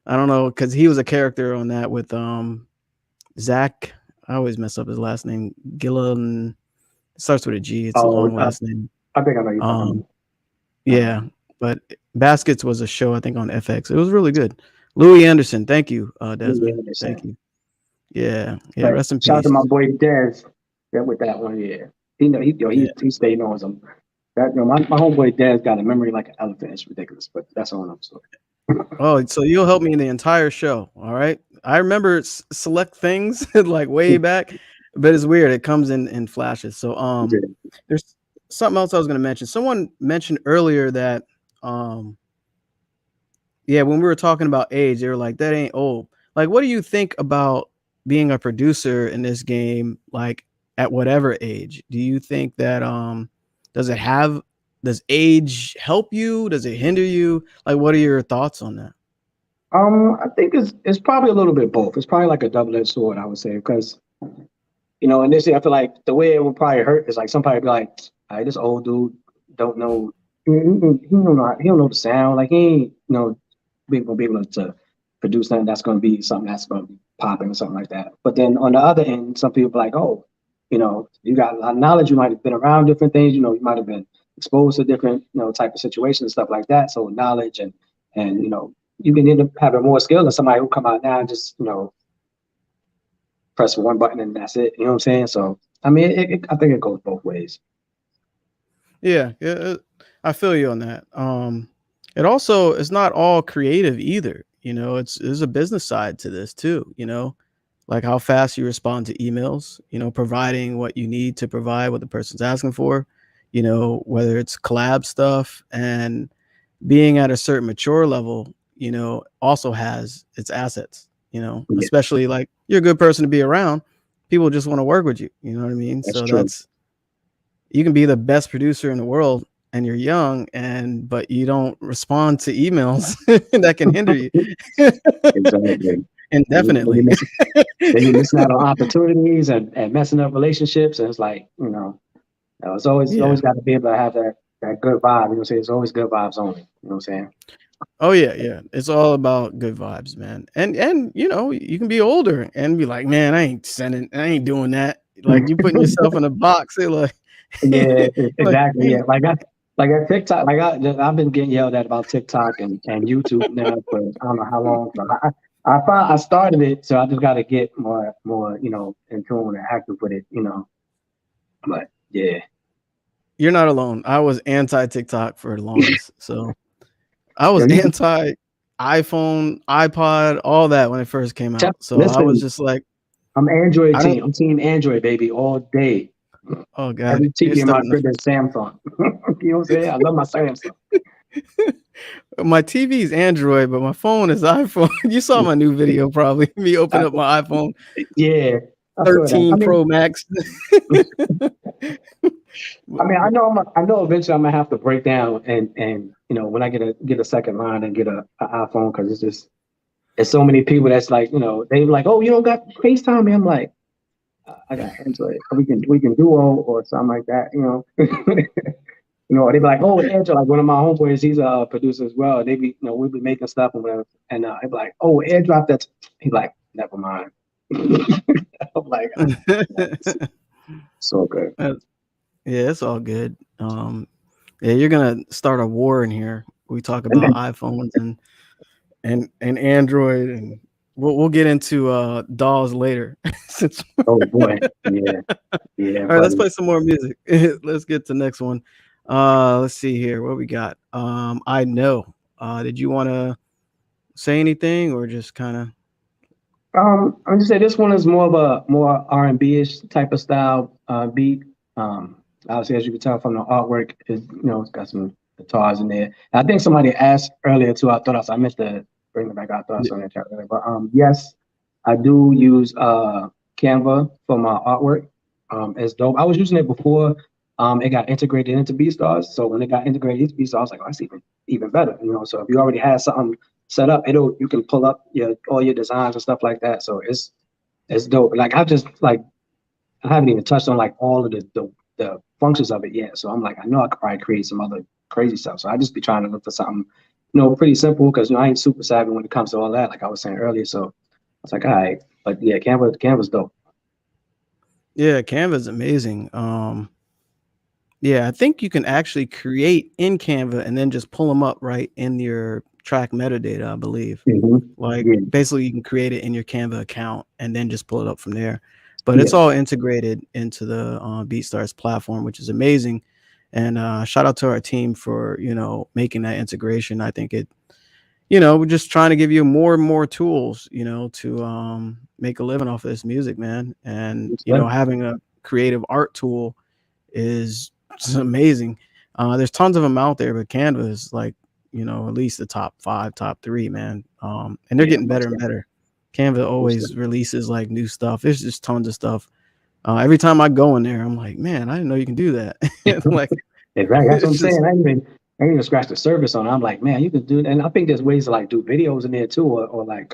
I don't know because he was a character on that with Zach. I always mess up his last name. Gillen. It starts with a G. It's a Oh, long last name. I think I know you're talking Um, about. yeah, but Baskets was a show I think on FX. It was really good. Louis Anderson. Thank you, Yeah, Desmond. Thank you. Yeah, yeah. but Rest in shout out to peace. my boy Dez. Yeah, with that one, yeah. He know he yo, Yeah. he stayed on some. That my homeboy Dez got a memory like an elephant. It's ridiculous, but that's a whole nother story. Oh, so you'll help me in the entire show. All right. I remember select things like way back, but it's weird. It comes in flashes. So there's something else I was going to mention. Someone mentioned earlier that yeah, when we were talking about age, they were like, that ain't old. Like, what do you think about being a producer in this game, like at whatever age? Do you think that does it have does age help you? Does it hinder you? Like, what are your thoughts on that? I think it's probably a little bit both. It's probably like a double-edged sword, I would say, because initially I feel like the way it would probably hurt is like somebody be like, "All right, this old dude don't know, he don't know the sound, like he ain't, gonna be able to produce something that's gonna be something that's gonna be popping or something like that." But then on the other end, some people be like, "Oh, you got a lot of knowledge. You might have been around different things. You might have been exposed to different, type of situations and stuff like that. So knowledge and you can end up having more skill than somebody who come out now and just press one button and that's it. You know what I'm saying? So I mean, I think it goes both ways. Yeah, yeah, I feel you on that. It also is not all creative either. There's a business side to this too. Like how fast you respond to emails. Providing what you need to provide what the person's asking for. Whether it's collab stuff and being at a certain mature level. Also has its assets. Yeah, Especially like you're a good person to be around. People just want to work with you. You know what I mean? that's So true. that's you can be the best producer in the world and you're young but you don't respond to emails that can hinder you Exactly. Then indefinitely. you're missing out on opportunities and messing up relationships. And it's like, it's Yeah. always got to be able to have that good vibe. You know what I'm saying? It's always good vibes only. You know what I'm saying? Oh yeah, yeah. It's all about good vibes, man. And you can be older and be like, man, I ain't doing that. Like you putting yourself in a box. They're like, Yeah, like exactly. Yeah, like at TikTok, I've been getting yelled at about TikTok and YouTube now for I don't know how long. But I started it, so I just got to get more in tune and active with it. But yeah, you're not alone. I was anti TikTok for the longest. So I was you can anti iPhone, iPod, all that when it first came out. So I was listen. just like, I'm Android I don't. team. I'm team Android baby all day. Oh God, Every you're TV in my starting crib is Samsung. You know what I'm saying? I love my Samsung. to. My TV is Android, but my phone is iPhone. You saw my new video, probably me open I, up my iPhone yeah, I saw that. 13 Pro Max. I know eventually I'm gonna have to break down and when I get a second line and get a iPhone because it's just there's so many people that's like they like, oh, you don't got FaceTime me. I'm like, I got Android. We can duo or something like that. They be like, oh, Android. Like one of my homeboys, he's a producer as well. They be we'll be making stuff and whatever, and they be like, oh, airdrop that. He's like, never mind. I'm like, so good. Yeah, it's all good. Yeah, you're gonna start a war in here. We talk about iPhones and Android, and we'll get into dolls later. Since Oh boy, yeah, yeah, all right, let's buddy. play some more music. Let's get to the next one. Let's see here. What we got? I know. Did you want to say anything or just kind of? I'm just say this one is more of a more R&B ish type of style beat. Obviously, as you can tell from the artwork, it's got some guitars in there. I think somebody asked earlier too. I meant to bring it back. I thought I saw in the chat earlier, but yes, I do use Canva for my artwork. It's dope. I was using it before. It got integrated into BeatStars. So when it got integrated into BeatStars, I was like, oh, that's even better. So if you already had something set up, you can pull up all your designs and stuff like that. So it's dope. Like I haven't even touched on like all of the functions of it yet. So I'm like, I know I could probably create some other crazy stuff. So I just be trying to look for something pretty simple because I ain't super savvy when it comes to all that, like I was saying earlier. So I was like, all right, but yeah, Canva's dope. Yeah, Canva is amazing. Yeah, I think you can actually create in Canva and then just pull them up right in your track metadata, I believe. Hmm. Like, Yeah, basically, you can create it in your Canva account and then just pull it up from there. But yeah, it's all integrated into the BeatStars platform, which is amazing. And shout out to our team for making that integration. I think we're just trying to give you more and more tools, to make a living off of this music, man. And it's good. having a creative art tool is just amazing. There's tons of them out there, but Canva is like, at least the top 5, top 3, man. And they're Yeah, getting better most and definitely. better. Canva Most always definitely. releases like new stuff. There's just tons of stuff. Every time I go in there, I'm like, man, I didn't know you can do that. Like, Exactly. That's what I'm it's saying. just, I ain't even scratched the surface on it. I'm like, man, you could do, and I think there's ways to like do videos in there too, or like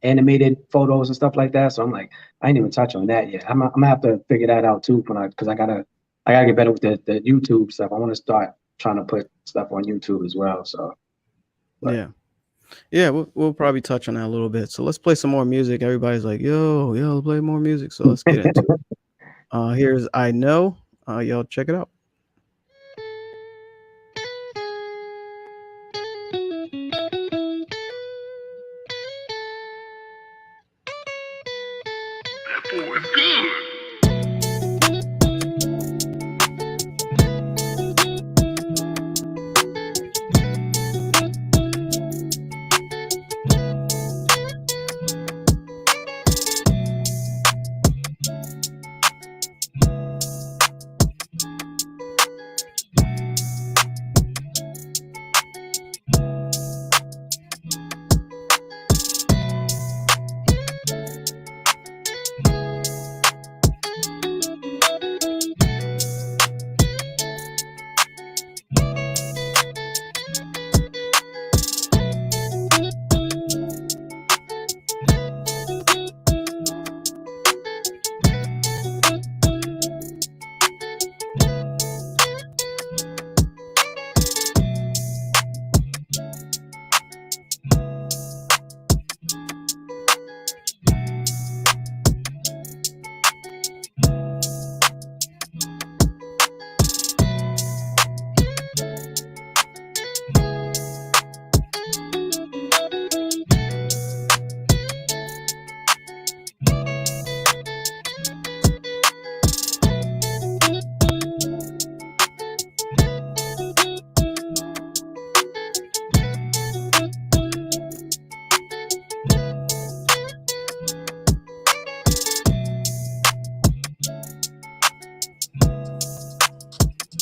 animated photos and stuff like that. So I'm like, I ain't even touch on that yet. I'm gonna have to figure that out too when because I gotta get better with the YouTube stuff. I want to start trying to put stuff on YouTube as well. So, but yeah. Yeah, we'll probably touch on that a little bit. So let's play some more music. Everybody's like, yo, play more music. So let's get into it. Here's I Know. Y'all check it out.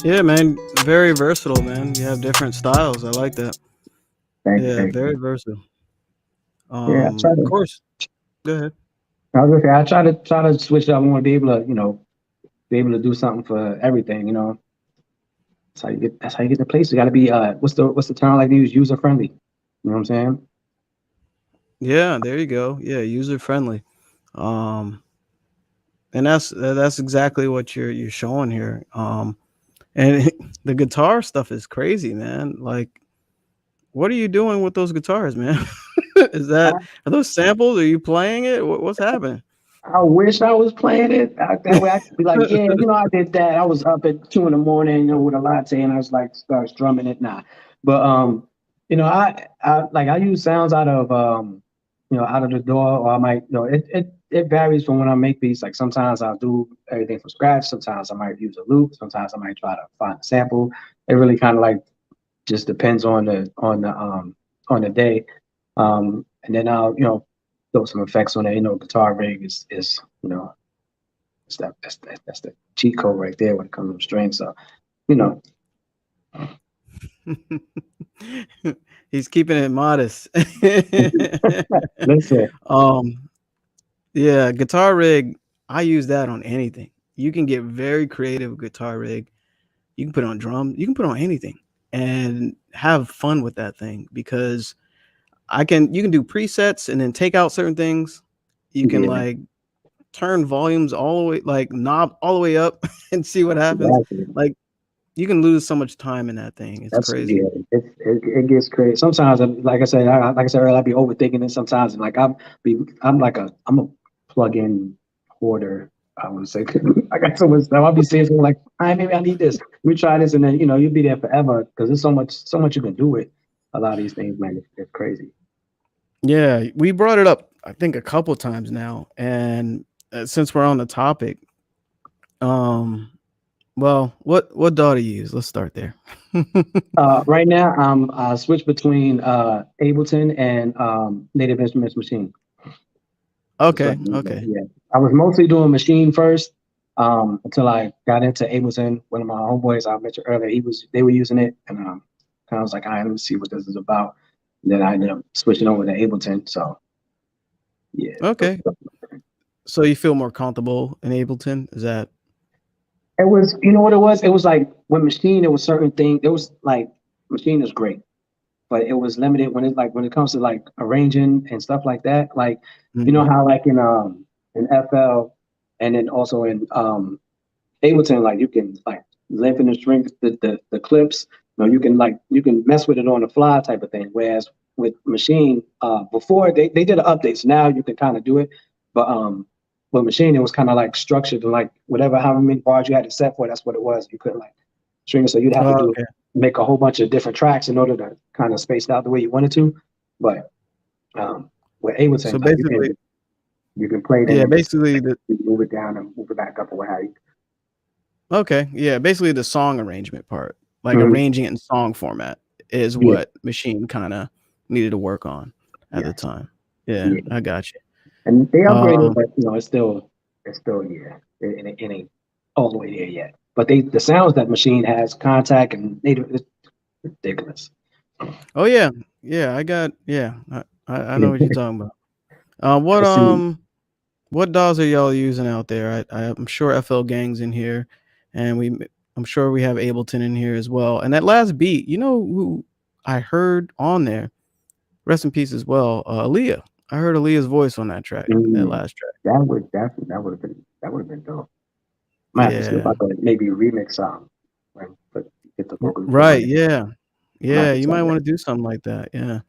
Yeah, man. Very versatile, man. You have different styles. I like that. thank you, Yeah, thank very you. versatile. Yeah, Of course. Go ahead. I was gonna say, I try to switch up. I want to be able to, be able to do something for everything. That's how you get the place. You got to be what's the term like to use, user friendly. You know what I'm saying? Yeah, there you go. Yeah, user friendly. Um, and that's exactly what you're showing here. And the guitar stuff is crazy, man. Like, what are you doing with those guitars, man? Are those samples? Are you playing it? What's happening? I wish I was playing it. That way I could be like, yeah, I did that. I was up at 2 in the morning, with a latte, and I was like, start strumming it. Nah, but I use sounds out of the door, or I might, it varies from when I make beats. Like sometimes I'll do everything from scratch. Sometimes I might use a loop. Sometimes I might try to find a sample. It really kind of like just depends on the day. And then I'll throw some effects on it. Guitar rig is that's the cheat code right there when it comes to strings. So you know, He's keeping it modest. listen, um, yeah, guitar rig. I use that on anything. You can get very creative with guitar rig. You can put on drums. You can put on anything and have fun with that thing because you can do presets and then take out certain things. You can yeah, like turn volumes all the way, like knob all the way up and see what happens. exactly. Like you can lose so much time in that thing. It's That's yeah, crazy. it gets crazy. Sometimes, like I said, like I said earlier, I'll be overthinking it sometimes. And like I'm a plug-in hoarder. I want to say I got so much stuff. I'll be saying something like, "All right, maybe I need this. We try this," and then you'll be there forever because there's so much you can do with a lot of these things, man. It's crazy. Yeah, we brought it up, I think, a couple times now, and since we're on the topic, um, well, what DAW do you use? Let's start there. Right now, I'm switched between Ableton and Native Instruments Machine. That's what Okay, I'm using. okay, Yeah, I was mostly doing Machine first until I got into Ableton. One of my homeboys I mentioned earlier, they were using it, and kind of was like, all right, let me see what this is about. And then I ended up switching over to Ableton. So yeah, okay. So you feel more comfortable in Ableton? Is that it was, you know what it was? It was like when Machine, it was certain thing. It was like Machine is great, but it was limited when it comes to like arranging and stuff like that. Like you know Mhm. how like in FL and then also in Ableton, like you can like lengthen and shrink the clips. You can mess with it on the fly type of thing. Whereas with Machine, before they did an update, so now you can kind of do it. But with Machine, it was kind of like structured and like whatever how many bars you had to set for, that's what it was. You couldn't like string it, so you'd have to Oh, do okay. make a whole bunch of different tracks in order to kind of space it out the way you wanted to. But with So Ableton, like basically, you can play it in yeah, and just basically the move it down and move it back up or what have you. okay, yeah, basically the song arrangement part, like Mhm. arranging it in song format is Yeah, what Machine kinda needed to work on at the yes, time. Yeah, yeah. I got you. And they upgraded, Um, but it's still yeah, it ain't all the way there yet. But the sounds that Machine has, Contact and Native, it's ridiculous. oh yeah, yeah, I know Yeah, what you're talking about. I see. What DAWs are y'all using out there? I'm sure FL Gang's in here, and I'm sure we have Ableton in here as well. And that last beat, you know who I heard on there? Rest in peace as well. Aaliyah. I heard Aaliyah's voice on that track, that Mm, last track. that would have been dope. Might have to see if Yeah. I could maybe remix and get the vocals going. Right. Yeah. I might have Yeah. to You try might that. want to do something like that. Yeah.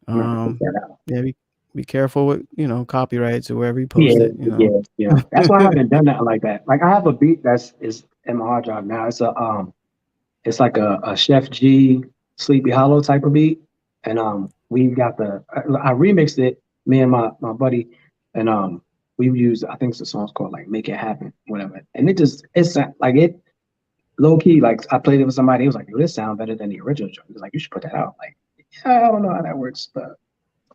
I might have to check that out. Yeah. Be careful with copyrights or wherever you Yeah, post it. yeah. That's why I haven't done that like that. Like I have a beat that's is in my hard drive now. It's like a Chef G Sleepy Hollow type of beat, and we got I remixed it, me and my buddy, and we used I think the song's called like Make It Happen, whatever, and it's like it low key like I played it with somebody, it was like this sound better than the original joint. He was like you should put that out. Like yeah, I don't know how that works, but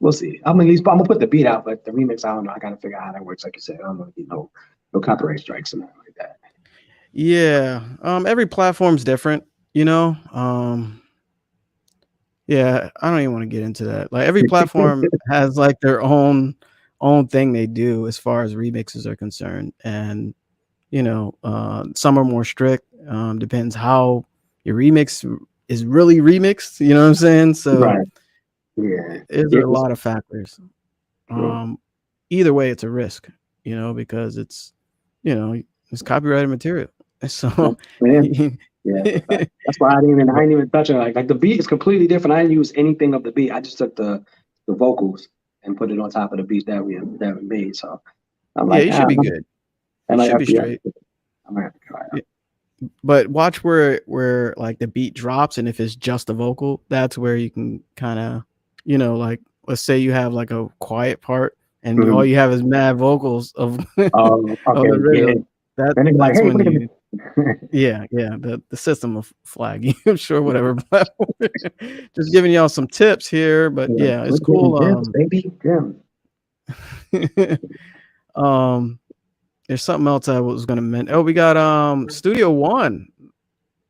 we'll see. At least I'm gonna put the beat out, but the remix I don't know. I gotta figure out how that works. Like you said, I don't know, no copyright strikes and nothing like that. Yeah. Every platform's different, you know. Yeah, I don't even want to get into that. Like every platform has like their own thing they do as far as remixes are concerned. And some are more strict. Depends how your remix is really remixed. You know what I'm saying? So Right. Yeah. there's Yeah. a lot of factors. True. Um, Either way, it's a risk. Because it's copyrighted material. So Yeah. Yeah, that's a fact. That's why I didn't even touch it. Like the beat is completely different. I didn't use anything of the beat. I just took the vocals and put it on top of the beat that we made. So I'm yeah, like, you should be good. I You might should have be to, yeah, straight. I might have to try it Yeah. out. But watch where like the beat drops, and if it's just a vocal, that's where you can kind of, like let's say you have like a quiet part and all Mhm. you have is mad vocals of of the Okay, yeah. rhythm. Then they're like, That's hey, when wait a you minute. the system will flag you. I'm sure whatever platform. Just giving y'all some tips here, but Like, yeah, we're it's getting cool. gems, baby, gems. Um, there's something else I was gonna mention. Oh, we got Studio One.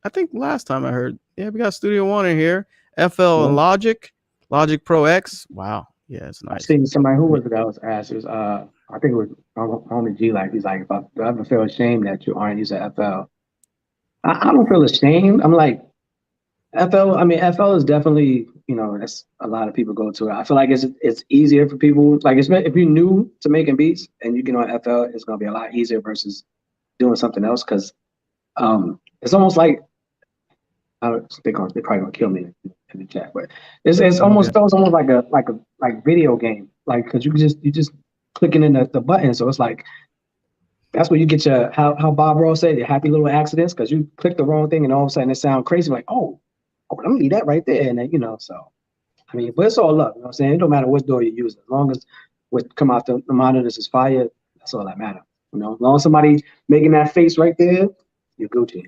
I think last time I heard, yeah, we got Studio One in here. FL and Yeah. Logic Pro X. Wow, yeah, it's I nice. seen somebody who Yeah, was it that was asked. It was I think it was homie G. Like he's like, if I ever feel ashamed that you aren't using FL, I don't feel ashamed. I'm like FL. I mean, FL is definitely that's a lot of people go to it. I feel like it's easier for people. Like if you're new to making beats and you get on FL, it's gonna be a lot easier versus doing something else because it's almost like They probably gonna kill me in the chat, but it's Oh, almost okay. feels almost like video game, like because you just clicking in the button, so it's like that's where you get your how Bob Ross said your happy little accidents because you click the wrong thing and all of a sudden it sounds crazy like oh let me leave that right there and then so I mean but it's all love, you know what I'm saying? It don't matter what door you use as long as what come out the monitors is fire. That's all that matters. As long as somebody making that face right there, you're Gucci.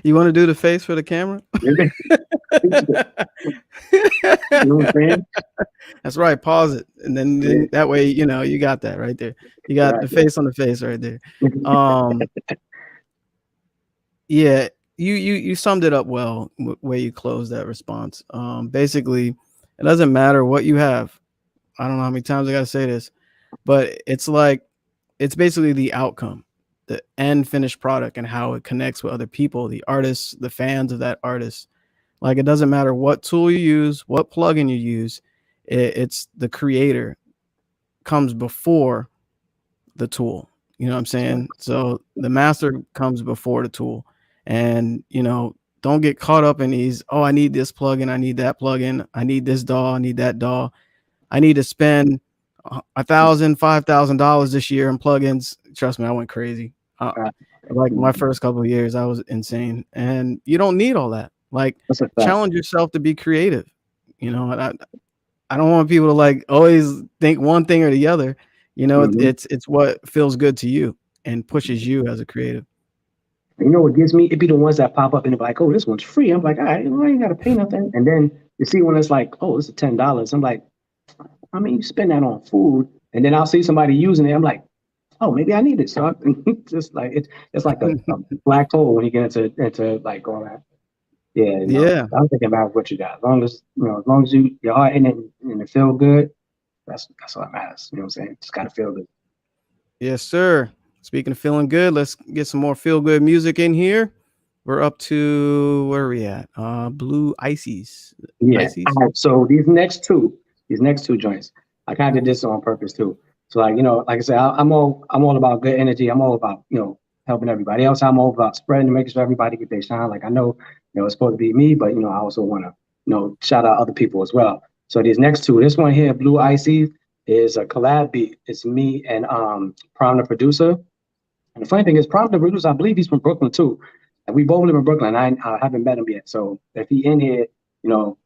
You want to do the face for the camera? You know what I'm saying? That's right. Pause it, and then that way you got that right there. You got Right. the face on the face right there. Yeah, you summed it up well where you closed that response. Basically, it doesn't matter what you have. I don't know how many times I got to say this, but it's basically the outcome, the end finished product, and how it connects with other people, the artists, the fans of that artist. Like it doesn't matter what tool you use, what plugin you use. It's the creator comes before the tool. You know what I'm saying? So the master comes before the tool. And, don't get caught up in these, oh, I need this plugin, I need that plugin, I need this DAW, I need that DAW. I need to spend $1,000, $5,000 this year in plugins. Trust me, I went crazy. Like my first couple of years, I was insane. And you don't need all that. Like challenge yourself to be creative. I don't want people to like always think one thing or the other. It's what feels good to you and pushes you as a creative. You know what gets me? It be the ones that pop up and they're like, oh, this one's free. I'm like, all right, I ain't gotta pay nothing. And then you see when it's like, oh, this is $10. I'm like, I mean, you spend that on food, and then I'll see somebody using it. I'm like, oh, maybe I need it. So just like it's like a black hole when you get into like all that. Yeah, Yeah. I'm thinking about what you got. As long as your heart in it and it feel good, that's all that matters. You know what I'm saying? Just gotta feel good. Yes, sir. Speaking of feeling good, let's get some more feel good music in here. We're up to where are we at? Blue Ices. Yeah. Ices? So these next two joints, I kind of did this on purpose too. So like I said, I'm all about good energy. I'm all about helping everybody else. I'm all about spreading and making sure everybody get their shine. Like I know it's supposed to be me, but I also want to shout out other people as well. So these next two, this one here, Blue Ices, is a collab beat. It's me and Prime the producer. And the funny thing is, Prime the producer, I believe he's from Brooklyn too. And we both live in Brooklyn. I haven't met him yet. So if he in here, you know,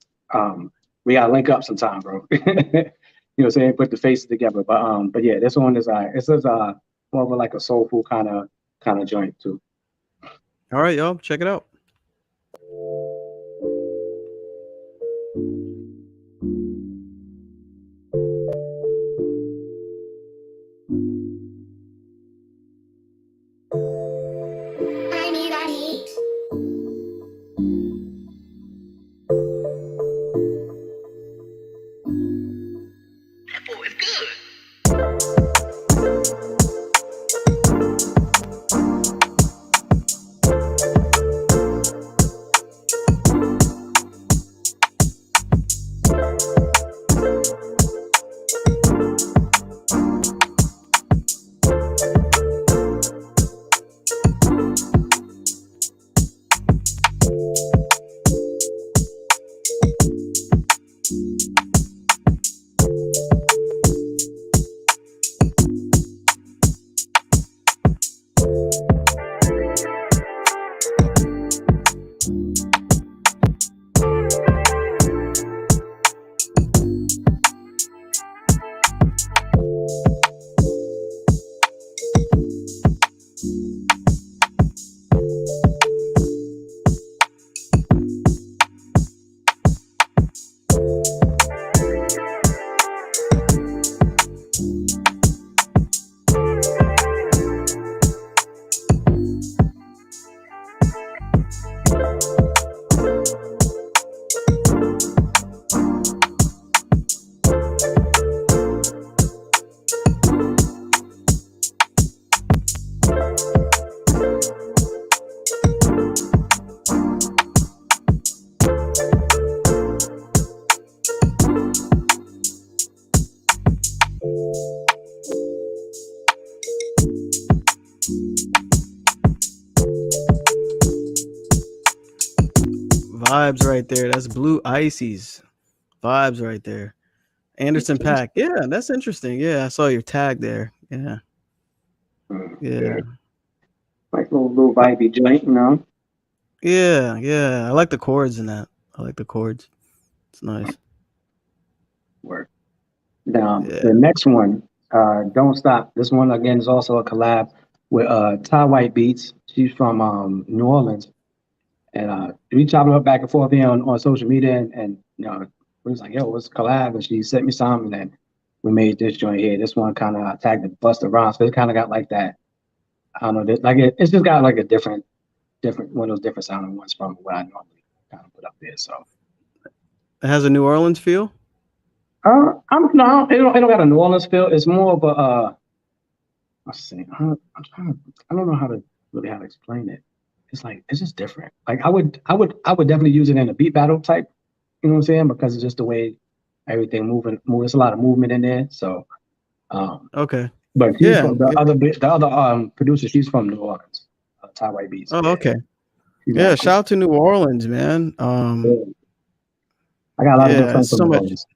we gotta link up sometime, bro. You know what I'm saying? Put the faces together. But yeah, this one is more of like a soulful kind of joint too. All right, y'all, check it out. Vibes right there. That's Blue Ices. Vibes right there. Anderson Pack. Yeah, that's interesting. Yeah, I saw your tag there. Yeah. Yeah, Yeah. like little Uh, vibey joint, you know. Yeah, yeah. I like the chords in that. I like the chords. It's nice. Work. Now Yeah. the next one, Don't Stop. This one again is also a collab with Ty White Beats. She's from New Orleans, and we chopped it up back and forth here on social media, and you know, we was like, yo, what's a collab? And she sent me some, and then we made this joint here. This one kind of tagged the Busta Rhymes, so it kind of got like that. I don't know, like it's just got like a different one of those different sounding ones from what I normally kind of put up there. So, It has a New Orleans feel. I'm no, it don't got a New Orleans feel. It's more of a let's see, I don't know how to really how to explain it. It's like it's just different. Like I would definitely use it in a beat battle type. You know what I'm saying? Because it's just the way everything moving. There's a lot of movement in there. So, um, Okay. but she's Yeah. from Yeah. the other producer. She's from New Orleans, Ty White Beats. So Oh, yeah, okay. she's Yeah, mad shout cool. out to New Orleans, man. Yeah. I got a lot of good Yeah, friends it's from so New much. Orleans.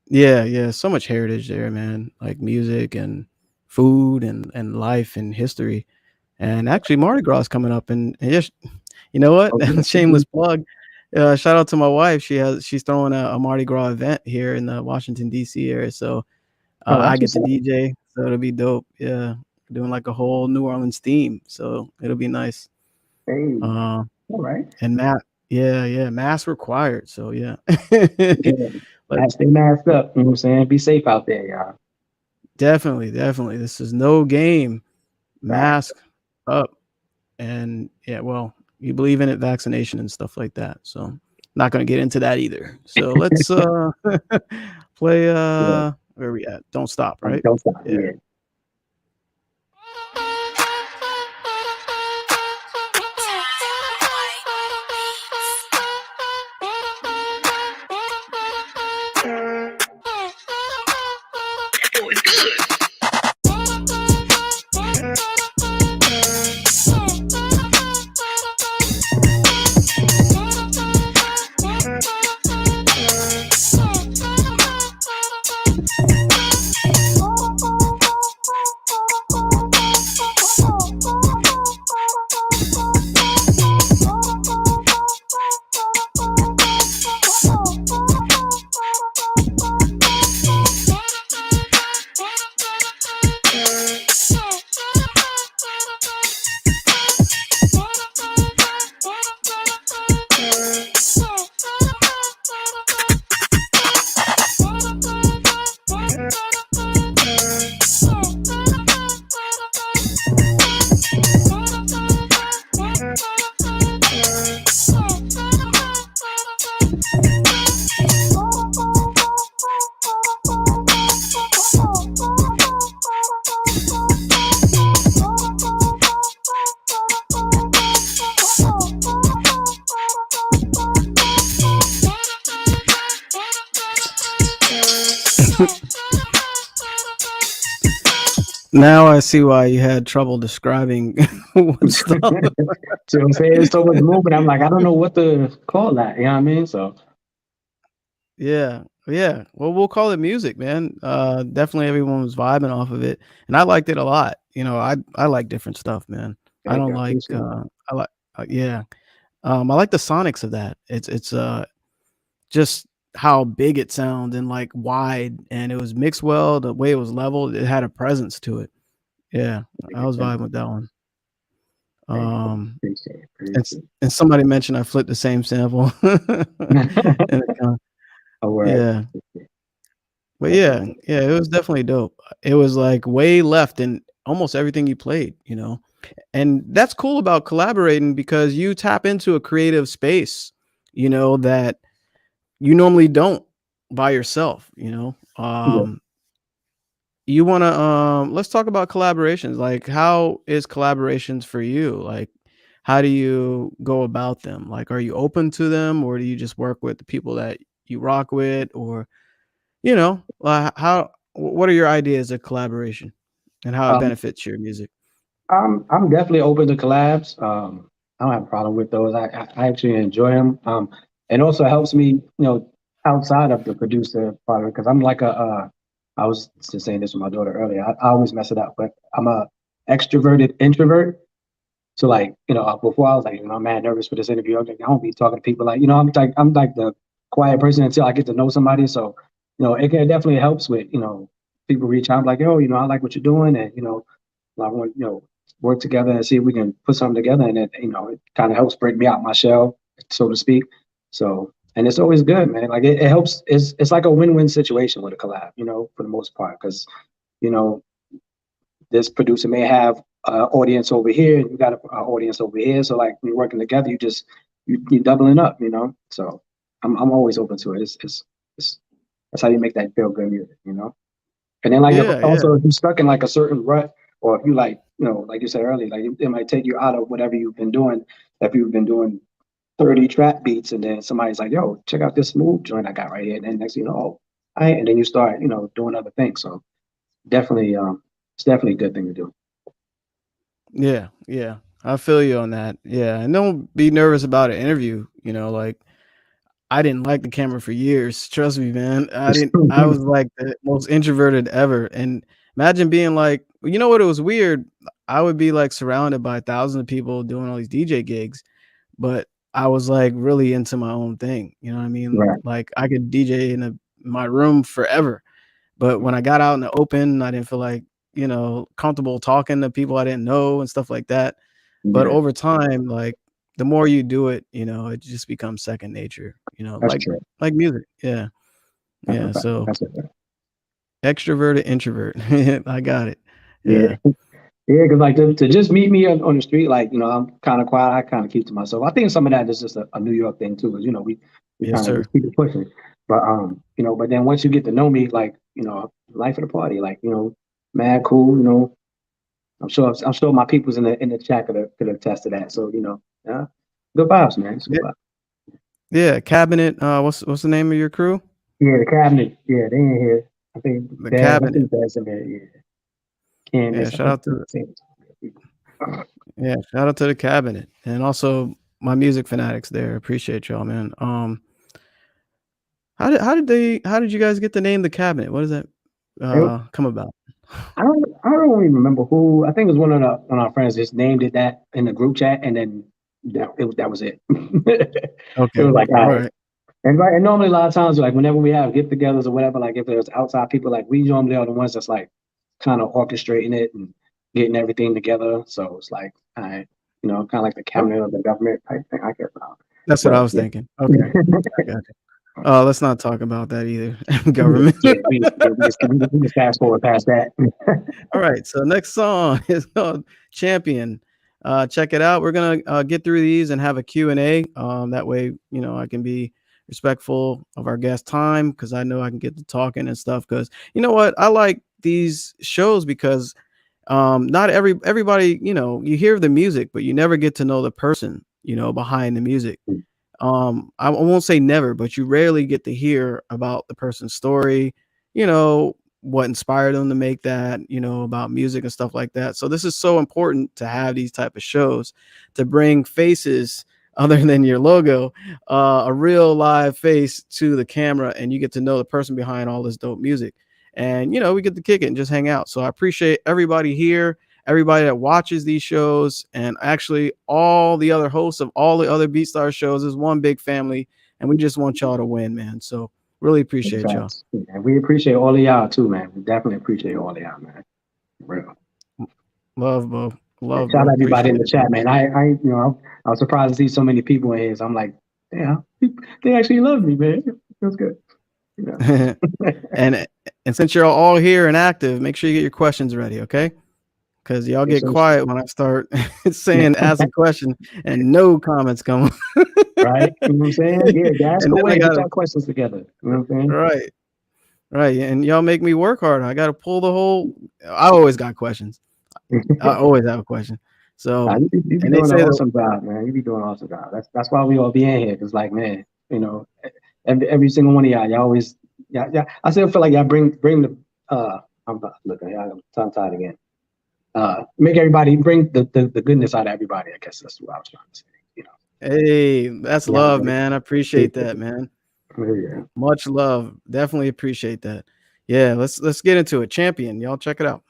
Yeah, yeah, so much heritage there, man. Like music and food and life and history. And actually, Mardi Gras is coming up, and yes, you know what? Oh, yeah. Shameless plug. Shout out to my wife. She's throwing a Mardi Gras event here in the Washington D.C. area, so Oh, I that's get what's to up. DJ, so it'll be dope. Yeah, doing like a whole New Orleans theme, so it'll be nice. Hey, Uh, all right. and yeah, yeah, mask required. So yeah, Yeah. but Stay masked up. You know what I'm saying? Be safe out there, y'all. definitely, definitely, this is no game. Right. Mask up. And yeah, well, you believe in it, vaccination and stuff like that. So not gonna get into that either. So let's play Yeah. where we at? Don't stop, right? Don't stop. Yeah. Yeah. Now I see why you had trouble describing what stuff. So I'm saying so much movement. I'm like, I don't know what to call that. You know what I mean? So Yeah. Yeah. Well, we'll call it music, man. Definitely everyone was vibing off of it. And I liked it a lot. I like different stuff, man. I thank don't you. I like appreciate I like yeah. I like the sonics of that. It's just how big it sounds and like wide, and it was mixed well, the way it was leveled, it had a presence to it. Yeah, I was that. vibing with that one. Thank you. Um, Appreciate it. and and somebody mentioned I flipped the same sample. Appreciate And it. it kinda All right. yeah. But yeah, Definitely. yeah, it was definitely dope. It was, like, way left in almost everything you played, you know? And that's cool about collaborating because you tap into a creative space, that you normally don't by yourself, you know? Yeah. You wanna, let's talk about collaborations, like, how is collaborations for you? Like, how do you go about them? Like, are you open to them, or do you just work with the people that you rock with? Or, how what are your ideas of collaboration and how it Um, benefits your music? I'm definitely open to collabs. I don't have a problem with those. I actually enjoy them. It also helps me, outside of the producer part because I'm like I was just saying this with my daughter earlier. I always mess it up, but I'm a extroverted introvert. So like, before I was like, I'm mad nervous for this interview. I'm like, I don't be talking to people like, I'm like the quiet person until I get to know somebody. So, definitely helps with, people reach out like, yo, I like what you're doing, and I want, work together and see if we can put something together, and it kind of helps break me out my shell, so to speak. So, and it's always good, man. Like it helps. It's like a win-win situation with a collab, for the most part, because you know this producer may have an audience over here, and you got an audience over here. So like when you're working together, you're doubling up, So I'm always open to it. It's that's how you make that feel good music. And then like if Yeah, yeah. also if you're stuck in like a certain rut, or if you like, like you said earlier, like it might take you out of whatever you've been doing. If you've been doing 30 trap beats, and then somebody's like, yo, check out this smooth joint I got right here. And then next thing you know, oh, and then you start, doing other things. So definitely, it's definitely a good thing to do. Yeah, yeah. I feel you on that. Yeah, and don't be nervous about an interview, like I didn't like the camera for years. Trust me, man. I was like the most introverted ever. And imagine being like, you know what? It was weird. I would be like surrounded by thousands of people doing all these DJ gigs, but I was like really into my own thing. You know what I mean? Right. Like I could DJ in my room forever. But when I got out in the open, I didn't feel like, comfortable talking to people I didn't know and stuff like that. But Yeah, over time, like the more you do it, it just becomes second nature, that's true. like music. Yeah. That's a Yeah. fact. So That's a fact. extroverted introvert. I got it. Yeah. Yeah. Yeah, because like to just meet me on the street, like I'm kind of quiet. I kind of keep to myself. I think some of that is just a New York thing too, because we Yes, kind of sir. just keep it pushing. But but then once you get to know me, like life of the party, like mad cool. I'm sure my people's in the chat could attest to that. So yeah, good vibes, man. It's good Yeah. vibes. Yeah. Cabinet. What's the name of your crew? Yeah, the cabinet. Yeah, they in here. I think The Daz. I Cabinet. think Daz in there. Yeah, Yeah. Candace. I Shout think out to same. Yeah, shout out to the Cabinet and also my music fanatics there. Appreciate y'all, man. How did you guys get the name the Cabinet? What does that come about? I don't even remember who. I think it was one of our friends just named it that in the group chat, and then that was it. It Okay. was like, all All right. right. And right, and normally a lot of times, like whenever we have get-togethers or whatever, like if there's outside people, like we normally are the ones that's like kind of orchestrating it and getting everything together. So it's like, I, kind of like the Oh, cabinet of the government type thing. I guess, that's what I but was yeah. thinking. Okay. I got you. Let's not talk about that either. Government. Yeah, we just fast forward past that. All right. So next song is called Champion. Check it out. We're gonna get through these and have a Q&A. That way, I can be respectful of our guest time because I know I can get to talking and stuff. Because you know what, I like these shows because not everybody, you hear the music, but you never get to know the person, behind the music. I won't say never, but you rarely get to hear about the person's story, what inspired them to make that, about music and stuff like that. So this is so important to have these type of shows to bring faces other than your logo, a real live face to the camera, and you get to know the person behind all this dope music. And we get to kick it and just hang out. So I appreciate everybody here, everybody that watches these shows, and actually all the other hosts of all the other BeatStars shows is one big family, and we just want y'all to win, man. So really appreciate y'all. Facts. And we appreciate all of y'all too, man. We definitely appreciate all of y'all, man. For real. Love, bro. And Love, shout bro. out everybody in Appreciate the chat, man. I was surprised to see so many people in here. So I'm like, yeah, they actually love me, man. Feels good. it. and and since you're all here and active, make sure you get your questions ready, okay? Because y'all Yes, get sir. quiet when I start saying ask a question and no comments come. Right? You know what I'm saying? Yeah, guys, And go then I ahead, get gotta your questions together. You know what I'm saying? right, right, and y'all make me work harder. I gotta pull the whole. I always got questions. I always have a question. Nah, So, you be and they doing an say that awesome job, man. You be doing an awesome job. That's why we all be in here. Cause like, man, every single one of y'all always, yeah. I still feel like y'all bring the. I'm about to look at y'all. I'm tongue tied again. make everybody bring the goodness out of everybody. I guess that's what I was trying to say. You know, Hey, that's yeah, love, like, man. I appreciate that, man. yeah. Much love. Definitely appreciate that. Yeah, let's get into it. Champion, y'all check it out.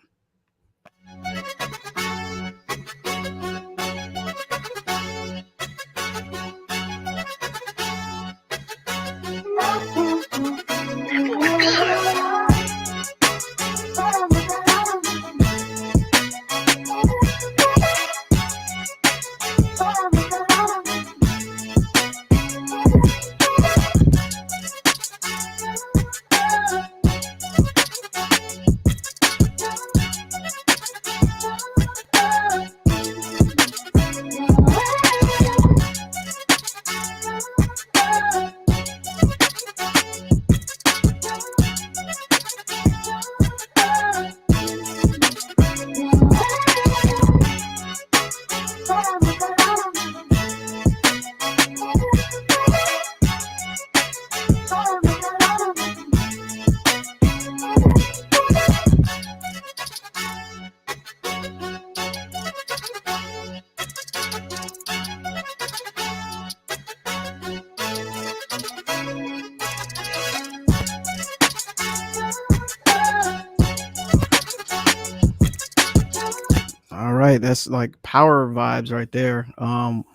All right, that's like power vibes right there.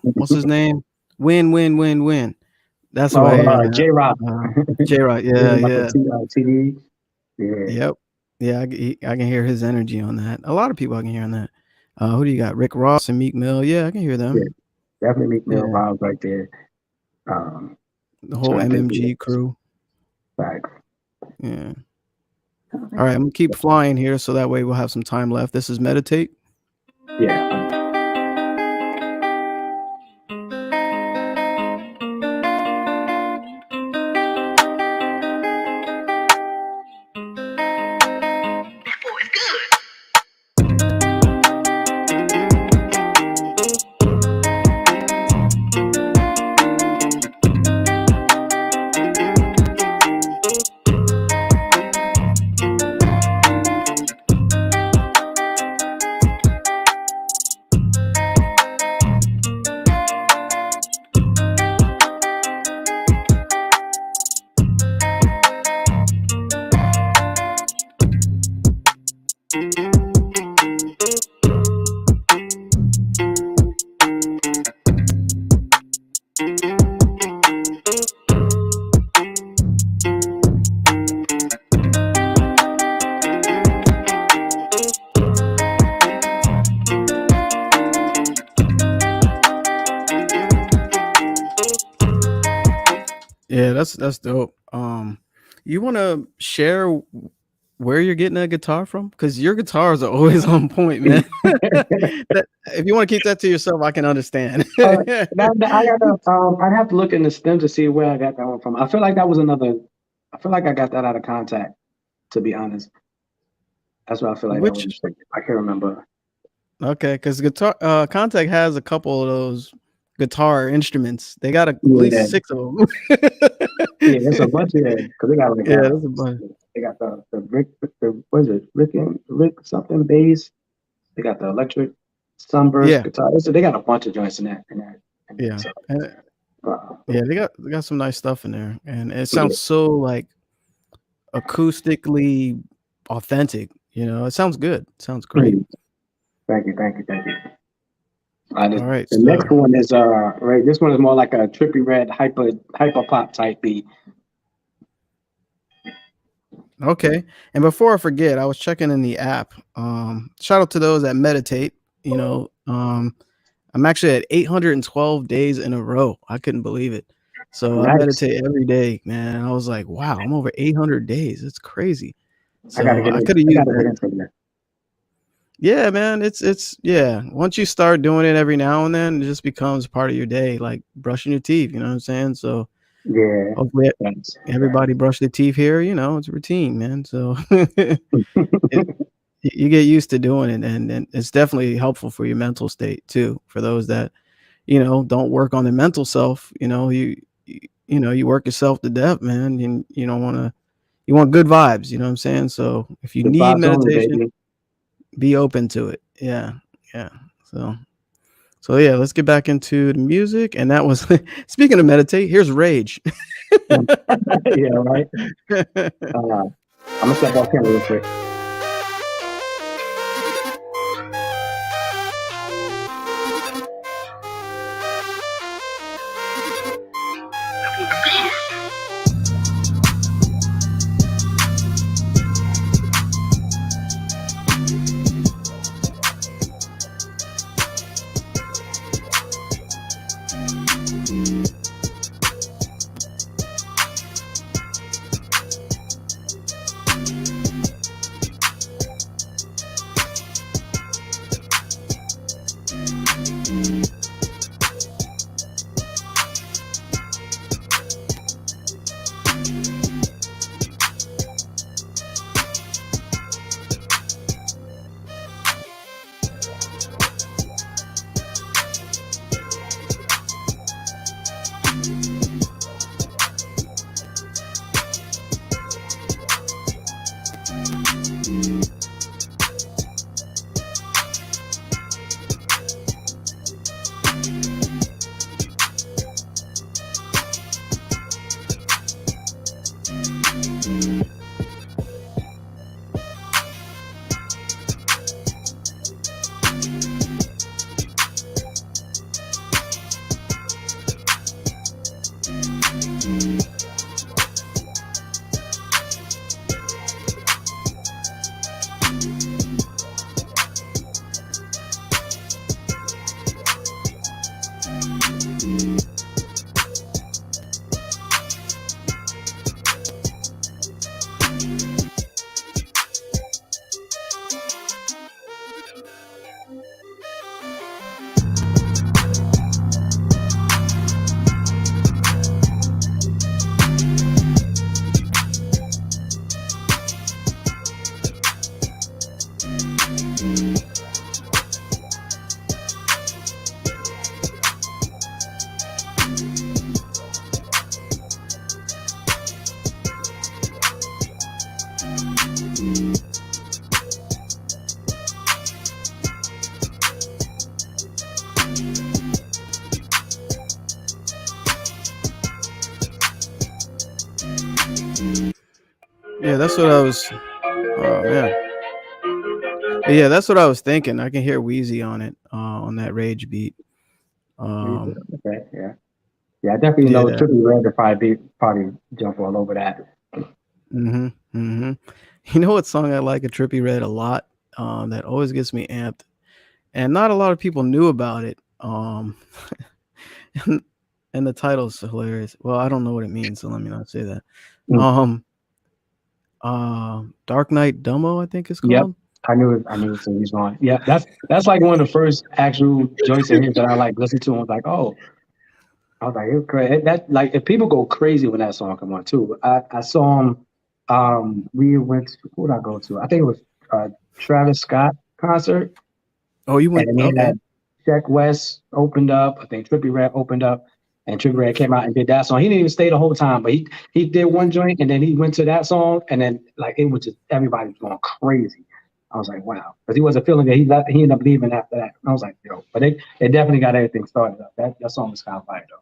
What's his name? Win, win, win, win. That's who I Oh, hear in that. J Rock. J Rock, Yeah, yeah, about the yeah, TD. Yeah, yep, yeah. I can hear his energy on that. A lot of people I can hear on that. Who do you got? Rick Ross and Meek Mill. Yeah, I can hear yeah, them. definitely Meek Mill Yeah, vibes right there. Um, the whole trying to think of MMG it. crew. Like, Yeah. All right, I'm gonna keep flying here so that way we'll have some time left. This is Meditate. yeah, Yeah, that's dope. You want to share where you're getting that guitar from? Because your guitars are always on point, man. That, if you want to keep that to yourself, I can understand. uh, I gotta, I'd have to look in the stems to see where I got that one from. I feel like that was another. I feel like I got that out of Contact. To be honest, that's what I feel like that was. Which I can't remember. okay, because guitar Contact has a couple of those guitar instruments. They got at Yeah, least 6 of them. yeah, there's a bunch of them because they got like Yeah, that's a bunch. they got the Rick the what is it Rick something bass. They got the electric sunburst Yeah, guitar. So they got a bunch of joints in that. yeah, So, and, uh, yeah. They got some nice stuff in there, and it yeah. sounds so like acoustically authentic. You know, it sounds good. It sounds great. Mm. Thank you. All right, The next so one is right. This one is more like a trippy red hyper pop type beat. okay. And before I forget, I was checking in the app. Shout out to those that meditate. You know, I'm actually at 812 days in a row. I couldn't believe it. So I Nice. meditate every day, man. I was like, wow, I'm over 800 days. It's crazy. I gotta So get I in. could have I used gotta get that. into that. Yeah, man. It's yeah. Once you start doing it every now and then, it just becomes part of your day, like brushing your teeth. You know what I'm saying? So Yeah. hopefully Thanks. everybody brush their teeth here. You know, it's a routine, man. So it, you get used to doing it, and it's definitely helpful for your mental state too. For those that don't work on their mental self, you work yourself to death, man, and you don't want to. You want good vibes. You know what I'm saying? So if you Good need vibes only, meditation, baby. Be open to it. Yeah, yeah. So so yeah, let's get back into the music. And that was speaking of meditate. Here's Rage. Yeah, right. I'm gonna step off camera real quick. Yeah, that's what I was. Oh man. But yeah, that's what I was thinking. I can hear Wheezy on it, on that Rage beat. Um, Okay, yeah. Yeah, I definitely know yeah. Trippie Redd would probably jump all over that. Mhm. Mhm. You know what song I like a Trippy Red a lot? That always gets me amped, and not a lot of people knew about it. And, and the title's hilarious. Well, I don't know what it means, so let me not say that. Mm. Um, Dark Knight Dumbo, I think it's Yep. called. I knew it was on. Yeah, that's like one of the first actual joints in here that I like listened to and was like, oh, I was like, it's crazy. That like if people go crazy when that song come on too. I saw him we went to, who did I go to? I think it was Travis Scott concert. Oh, you And went then he okay. had Check West opened up. I think Trippie Redd opened up, and Trippie Redd came out and did that song. He didn't even stay the whole time, but he did one joint, and then he went to that song, and then like it was just everybody was going crazy. I was like, wow, because he wasn't feeling it. He ended up leaving after that. I was like, yo, but they definitely got everything started up. That song was kind of fire though.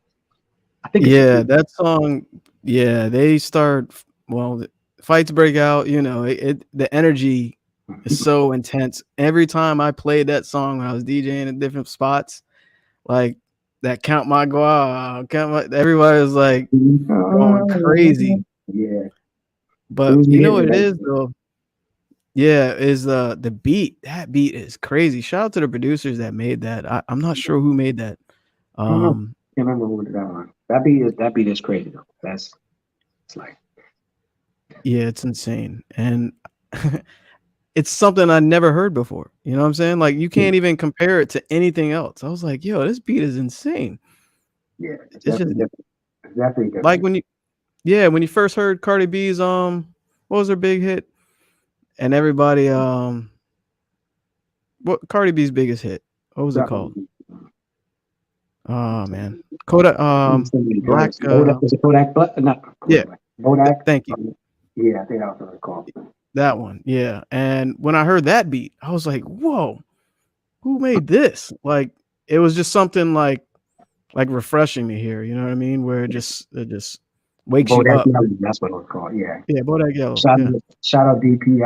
I think it's a Yeah, beat. that song. Yeah, they start. Well, fights break out. You know, the energy is so intense. Every time I played that song when I was DJing at different spots, like that count my guap, everybody was like going crazy. Yeah, But who's you know getting what it? it Like, is though? Yeah, is the beat. That beat is crazy. Shout out to the producers that made that. I'm not sure who made that. I don't know. Um, Can't remember who did that one. That beat is crazy though. That's it's like. yeah, it's insane. And it's something I never heard before. You know what I'm saying? Like you can't even compare it to anything else. I was like, yo, this beat is insane. Yeah, it's It's just definitely different. It's definitely like different. when you yeah, when you first heard Cardi B's what was her big hit? And everybody what Cardi B's biggest hit? What was it called? Definitely. Oh man. Kodak So many Black joints. Bodak is it Kodak? Not yeah, Kodak. Bodak. thank you. Yeah, I think that was what it's called. That one, yeah. And when I heard that beat, I was like, "Whoa, who made this?" Like, it was just something like refreshing to hear, you know what I mean? Where it just wakes you Bodak up. Yellow, that's what it was called. Yeah. Yeah, Bodak Yellow, Shout yeah. shout out DP.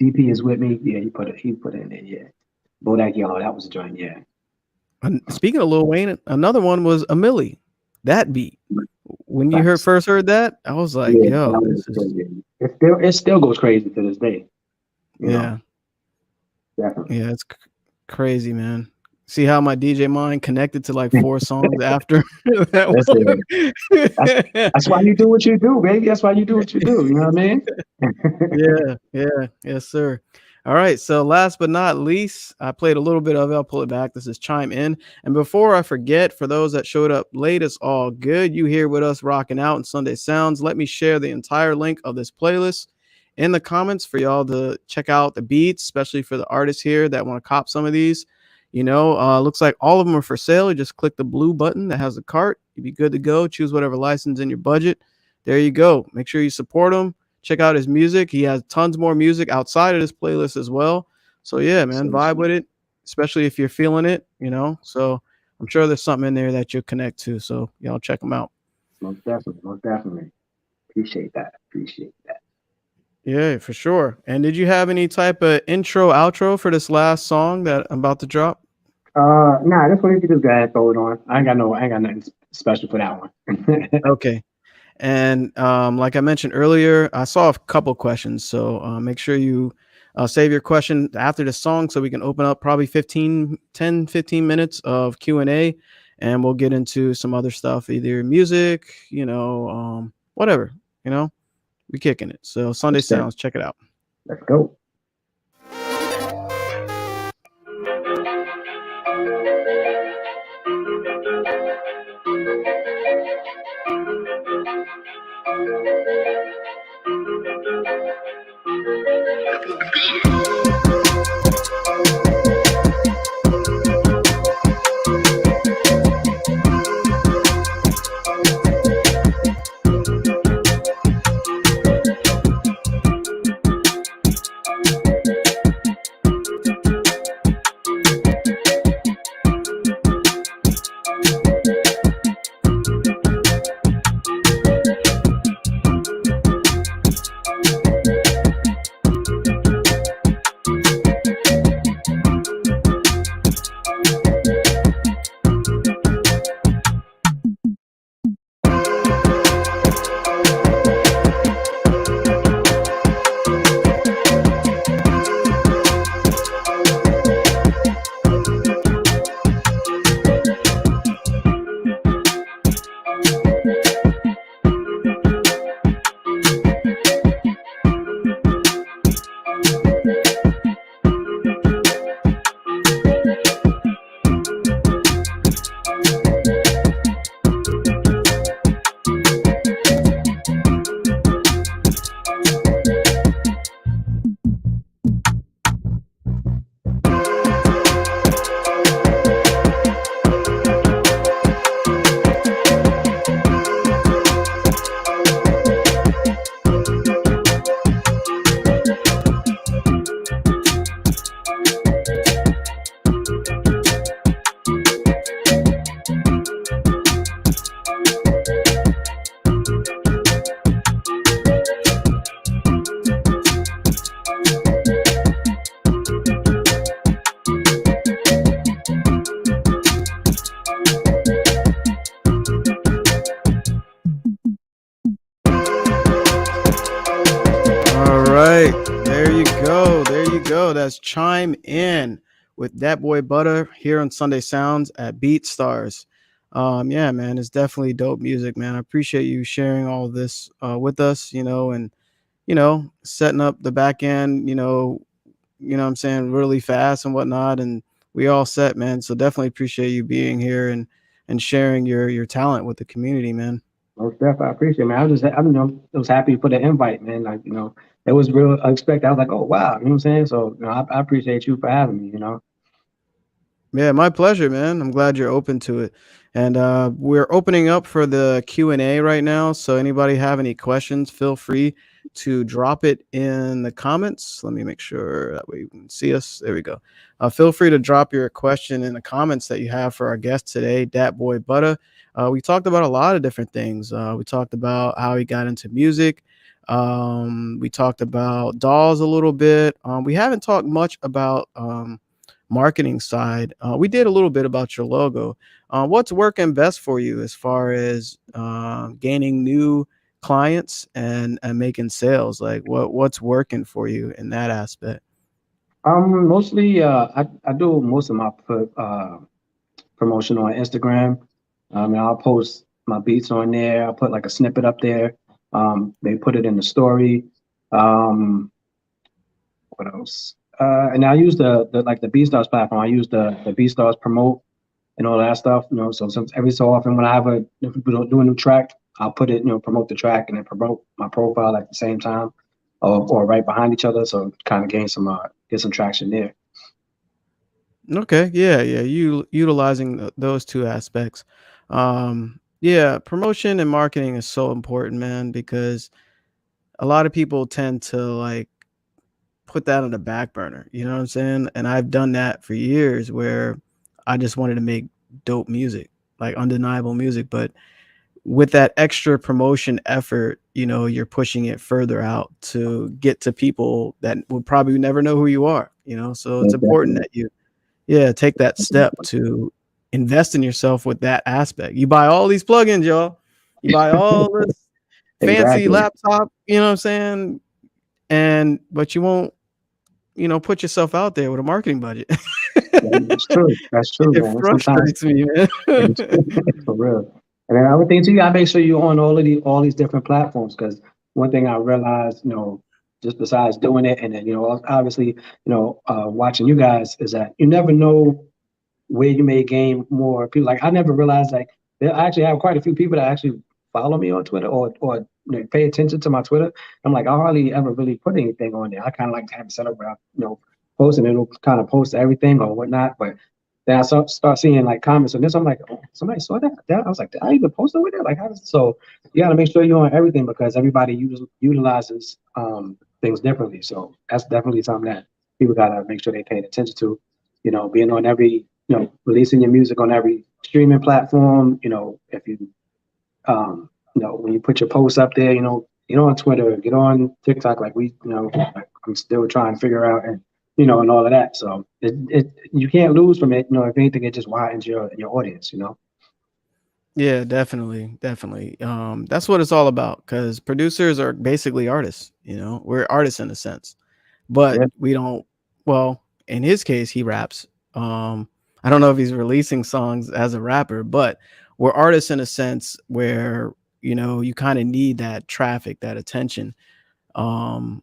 DP is with me. Yeah, he put it in there. Yeah. Bodak Yellow, that was a joint. Yeah. And speaking of Lil Wayne, another one was A Milli, that beat. When you Facts. first heard that, I was like, Yeah, "Yo, that was this is." crazy. It still goes crazy to this day. You know, Yeah, definitely. yeah, it's crazy, man. See how my DJ mind connected to, like, 4 songs after that That's it. That's one? that's why you do what you do, baby. That's why you do what you do. You know what I mean? Yeah, yeah, yes, sir. All right, so last but not least, I played a little bit of it. I'll pull it back. This is Chime In. And before I forget, for those that showed up late, it's all good. You here with us rocking out in Sunday Sounds. Let me share the entire link of this playlist in the comments for y'all to check out the beats, especially for the artists here that want to cop some of these. Looks like all of them are for sale. You just click the blue button that has the cart. You'd be good to go. Choose whatever license in your budget. There you go. Make sure you support him. Check out his music. He has tons more music outside of this playlist as well. So yeah, So, man, vibe with it, especially if you're feeling it. So I'm sure there's something in there that you'll connect to. So y'all check them out. most definitely, most definitely. Appreciate that. Appreciate that. Yeah, for sure. And did you have any type of intro, outro for this last song that I'm about to drop? Nah, this one you can just go ahead and throw it on. I ain't got nothing special for that one. Okay. And like I mentioned earlier, I saw a couple questions. So make sure you save your question after the song so we can open up probably 15 minutes of Q&A, and we'll get into some other stuff, either music, whatever, we kicking it. So Sunday Most definitely. Sounds, check it out. Let's go. All right, there you go. There you go. That's Chime In with DatBoiButta here on Sunday Sounds at BeatStars. Yeah, man, it's definitely dope music, man. I appreciate you sharing all of this with us, and setting up the back end, what I'm saying, really fast and whatnot. And we all set, man. So definitely appreciate you being here and sharing your talent with the community, man. Most definitely. I appreciate it, man. I was happy for the invite, man. Like, it was real unexpected. I was like, oh wow, you know what I'm saying? So, I appreciate you for having me. Yeah, my pleasure, man. I'm glad you're open to it. And we're opening up for the Q&A right now. So anybody have any questions, feel free to drop it in the comments. Let me make sure that way you can see us. There we go. Feel free to drop your question in the comments that you have for our guest today, DatBoiButta. We talked about a lot of different things. We talked about how he got into music. We talked about dolls a little bit. We haven't talked much about marketing side. We did a little bit about your logo. What's working best for you as far as gaining new clients and making sales? Like what's working for you in that aspect? Mostly, I do most of my promotion on Instagram. And I'll post my beats on there. I'll put like a snippet up there. They put it in the story. Um, what else? And I use the like the BeatStars platform. I use the BeatStars promote and all that stuff. So every so often when I have if we do a new track, I'll put it, promote the track and then promote my profile at the same time, or right behind each other. So kind of get some traction there. Okay, yeah, yeah. You utilizing those two aspects. Yeah, promotion and marketing is so important, man, because a lot of people tend to like put that on the back burner. You know what I'm saying? And I've done that for years where I just wanted to make dope music, like undeniable music. But with that extra promotion effort, you're pushing it further out to get to people that will probably never know who you are, So Yeah, it's important definitely. that you, yeah, take that step to invest in yourself with that aspect. You buy all these plugins, y'all. You buy all this fancy Exactly. laptop, you know what I'm saying? But you won't put yourself out there with a marketing budget. That's true. That's true, It man. Sometimes frustrates me, man. it's for real. And then other thing too, you gotta make sure you're on all these different platforms. Because one thing I realized, just besides doing it, and then obviously, watching you guys, is that you never know where you may gain more people. Like I never realized like I actually have quite a few people that actually follow me on Twitter or pay attention to my Twitter. I'm like I hardly ever really put anything on there. I kind of like to have it set up where I, posting it'll kind of post everything or whatnot. But then I start seeing like comments on this. I'm like, oh, somebody saw that. I was like, did I even post over there? Like, so you got to make sure you're on everything because everybody utilizes things differently. So that's definitely something that people got to make sure they pay attention to. Being on every releasing your music on every streaming platform. If you, when you put your posts up there, get on Twitter, get on TikTok. Like like I'm still trying to figure out and all of that. So you can't lose from it. If anything, it just widens your audience. Yeah, definitely, definitely. That's what it's all about because producers are basically artists. We're artists in a sense, but Yeah, we don't. Well, in his case, he raps. I don't know if he's releasing songs as a rapper, but we're artists in a sense where you kind of need that traffic, that attention. Um,